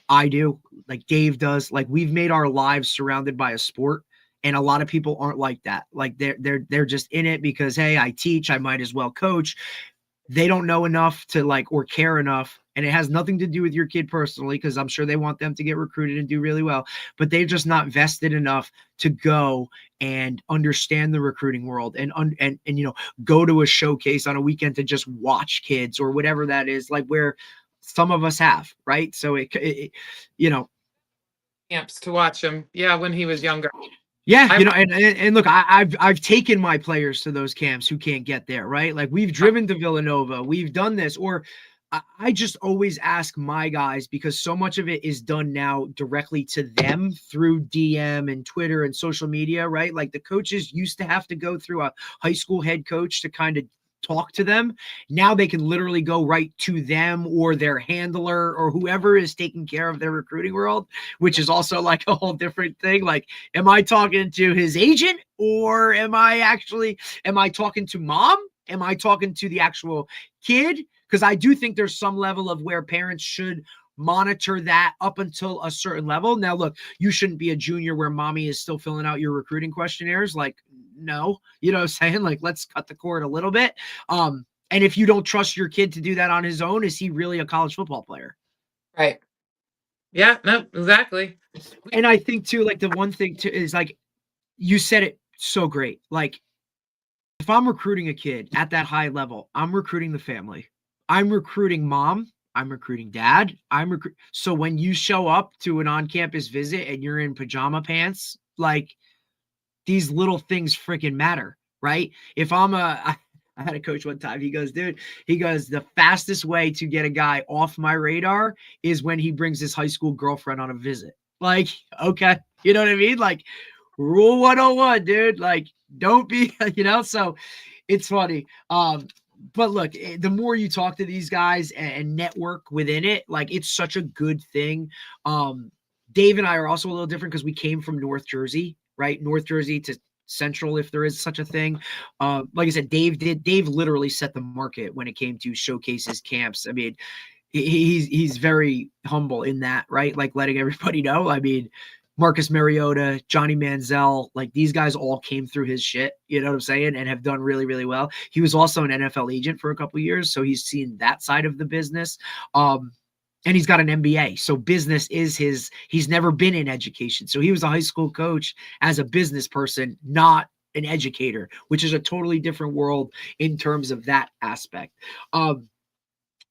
I do, like Dave does. Like we've made our lives surrounded by a sport. And a lot of people aren't like that. Like they're just in it because hey, I teach, I might as well coach. They don't know enough to like or care enough, and it has nothing to do with your kid personally because I'm sure they want them to get recruited and do really well, but they're just not vested enough to go and understand the recruiting world and you know, go to a showcase on a weekend to just watch kids or whatever that is, like where some of us have, right? So it you know, Camps to watch him. Yeah, when he was younger. yeah, I you know, and look, I've taken my players to those camps who can't get there, right? Like we've driven to Villanova, we've done this, or I just always ask my guys because so much of it is done now directly to them through DM and Twitter and social media, right? Like the coaches used to have to go through a high school head coach to kind of talk to them. Now they can literally go right to them or their handler or whoever is taking care of their recruiting world, which is also like a whole different thing. Like, am I talking to his agent or am I talking to mom? Am I talking to the actual kid? Because I do think there's some level of where parents should monitor that up until a certain level. Now, look, you shouldn't be a junior where mommy is still filling out your recruiting questionnaires. Like, no, you know what I'm saying? Like, let's cut the cord a little bit. And if you don't trust your kid to do that on his own, is he really a college football player? right. Yeah, no, exactly. And I think too, like the one thing too is like you said it so great. Like if I'm recruiting a kid at that high level, I'm recruiting the family. I'm recruiting mom. I'm recruiting dad. So when you show up to an on-campus visit and you're in pajama pants, like these little things freaking matter, right? If I had a coach one time. He goes, dude, the fastest way to get a guy off my radar is when he brings his high school girlfriend on a visit. Like, okay, you know what I mean? Like, rule 101, dude. Like, don't be, you know, so it's funny. But look, the more you talk to these guys and network within it, like it's such a good thing. Dave and I are also a little different because we came from North Jersey, right? North Jersey to Central, if there is such a thing. Like I said, Dave literally set the market when it came to showcases, camps. I mean, he's very humble in that, right? Like letting everybody know. I mean, Marcus Mariota, Johnny Manziel, like these guys all came through his shit, you know what I'm saying, and have done really, really well. He was also an NFL agent for a couple of years, so he's seen that side of the business. And he's got an MBA. So business is he's never been in education. So he was a high school coach as a business person, not an educator, which is a totally different world in terms of that aspect.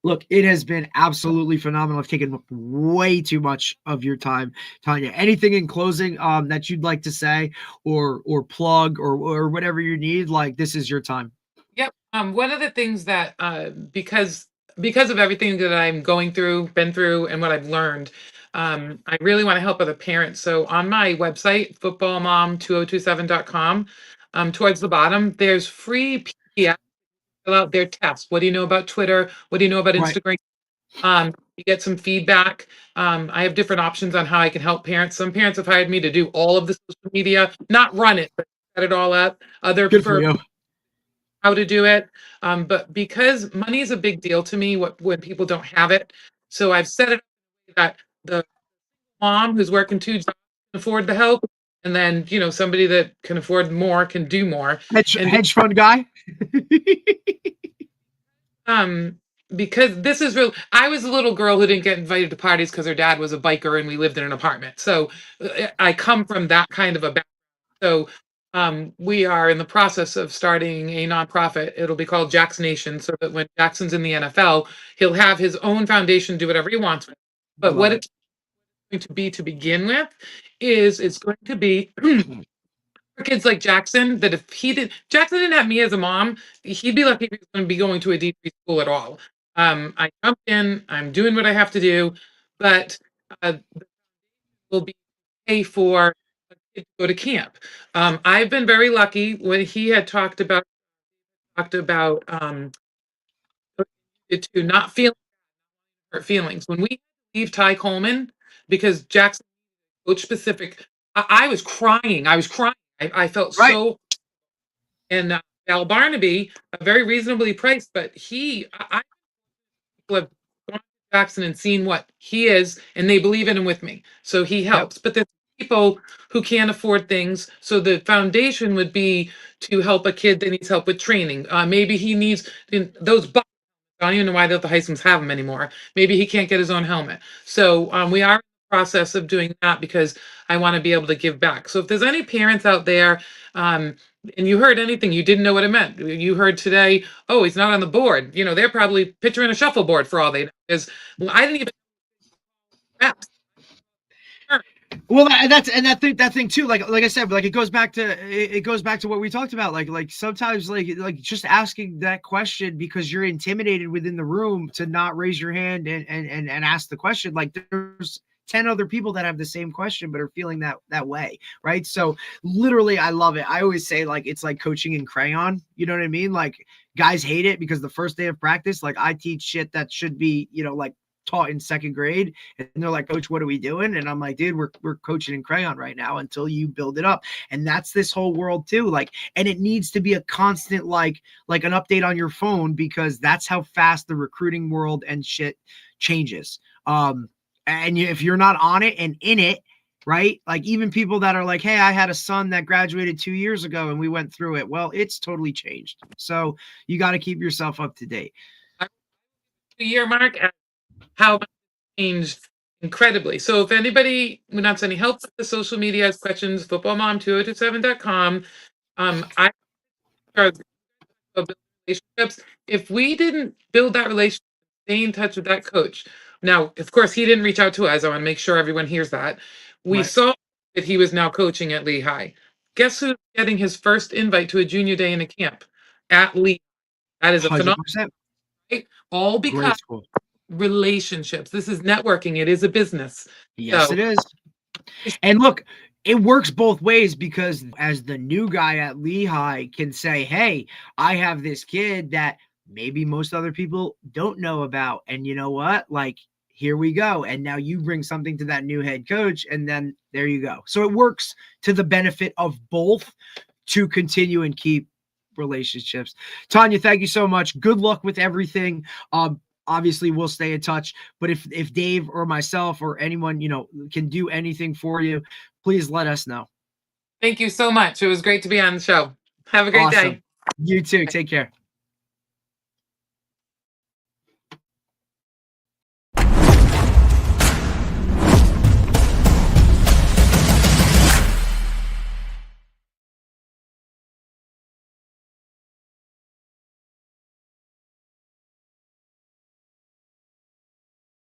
Look, it has been absolutely phenomenal. I've taken way too much of your time, Tanya. Anything in closing that you'd like to say or plug or whatever you need? Like this is your time. Yep. One of the things that because of everything that I'm going through, been through, and what I've learned, I really want to help other parents. So on my website, footballmom2027.com, towards the bottom, there's free PDF. Fill out their test. What do you know about Twitter? What do you know about Right. Instagram? You get some feedback. I have different options on how I can help parents. Some parents have hired me to do all of the social media, not run it, but set it all up. Other Good for prefer you. how to do it. But because money is a big deal to me, when people don't have it, so I've set it up that the mom who's working 2 jobs can afford the help, and then somebody that can afford more can do more. And Hedge fund guy. Because this is real. I was a little girl who didn't get invited to parties because her dad was a biker and we lived in an apartment. So I come from that kind of a background. So we are in the process of starting a nonprofit. It'll be called Jack's Nation, so that when Jackson's in the NFL, he'll have his own foundation, do whatever he wants with it. But what it's going to be to begin with is it's going to be for kids like Jackson, that if Jackson didn't have me as a mom, he'd be lucky if he was going to be going to a D3 school at all. I jumped in, I'm doing what I have to do, but will be pay for a kid to go to camp. I've been very lucky when he had talked about to not feel hurt feelings. When we leave Ty Coleman, because Jackson coach specific. I was crying. I was crying. I felt Right. so. And Al Barnaby, very reasonably priced, but I people have gone to Jackson and seen what he is, and they believe in him with me. So he helps. But there's people who can't afford things. So the foundation would be to help a kid that needs help with training. Maybe he needs those. I don't even know why the Heismans have them anymore. Maybe he can't get his own helmet. So we are in the process of doing that because I want to be able to give back. So if there's any parents out there, and you heard anything, you didn't know what it meant. You heard today, oh, he's not on the board. They're probably picturing a shuffleboard for all they know. Because I didn't even. Well, that thing too. Like I said, like it goes back to what we talked about. Like sometimes like just asking that question because you're intimidated within the room to not raise your hand and ask the question. Like there's 10 other people that have the same question but are feeling that way, right? So literally, I love it. I always say like it's like coaching in crayon. You know what I mean? Like guys hate it because the first day of practice, like I teach shit that should be like taught in second grade, and they're like, coach, what are we doing? And I'm like, dude, we're coaching in crayon right now until you build it up. And that's this whole world too. Like, and it needs to be a constant like an update on your phone, because that's how fast the recruiting world and shit changes. And if you're not on it and in it, right? Like even people that are like, hey, I had a son that graduated 2 years ago and we went through it. Well, it's totally changed. So you got to keep yourself up to date. Year mark, how much changed incredibly. So if anybody wants any help with the social media, has questions, footballmom2027.com. I relationships. If we didn't build that relationship, stay in touch with that coach. Now, of course, he didn't reach out to us. I want to make sure everyone hears that. We Right. saw that he was now coaching at Lehigh. Guess who's getting his first invite to a junior day in a camp? At Lehigh. That is a phenomenal, 100%. right? All Great because school. relationships. This is networking. It is a business. Yes, So- it is. And look, it works both ways, because as the new guy at Lehigh can say, hey, I have this kid that maybe most other people don't know about. And you know what? Like, here we go. And now you bring something to that new head coach, and then there you go. So it works to the benefit of both to continue and keep relationships. Tanya, thank you so much. Good luck with everything. Obviously we'll stay in touch, but if Dave or myself or anyone, can do anything for you, please let us know. Thank you so much. It was great to be on the show. Have a great Awesome. day. You too. Take care.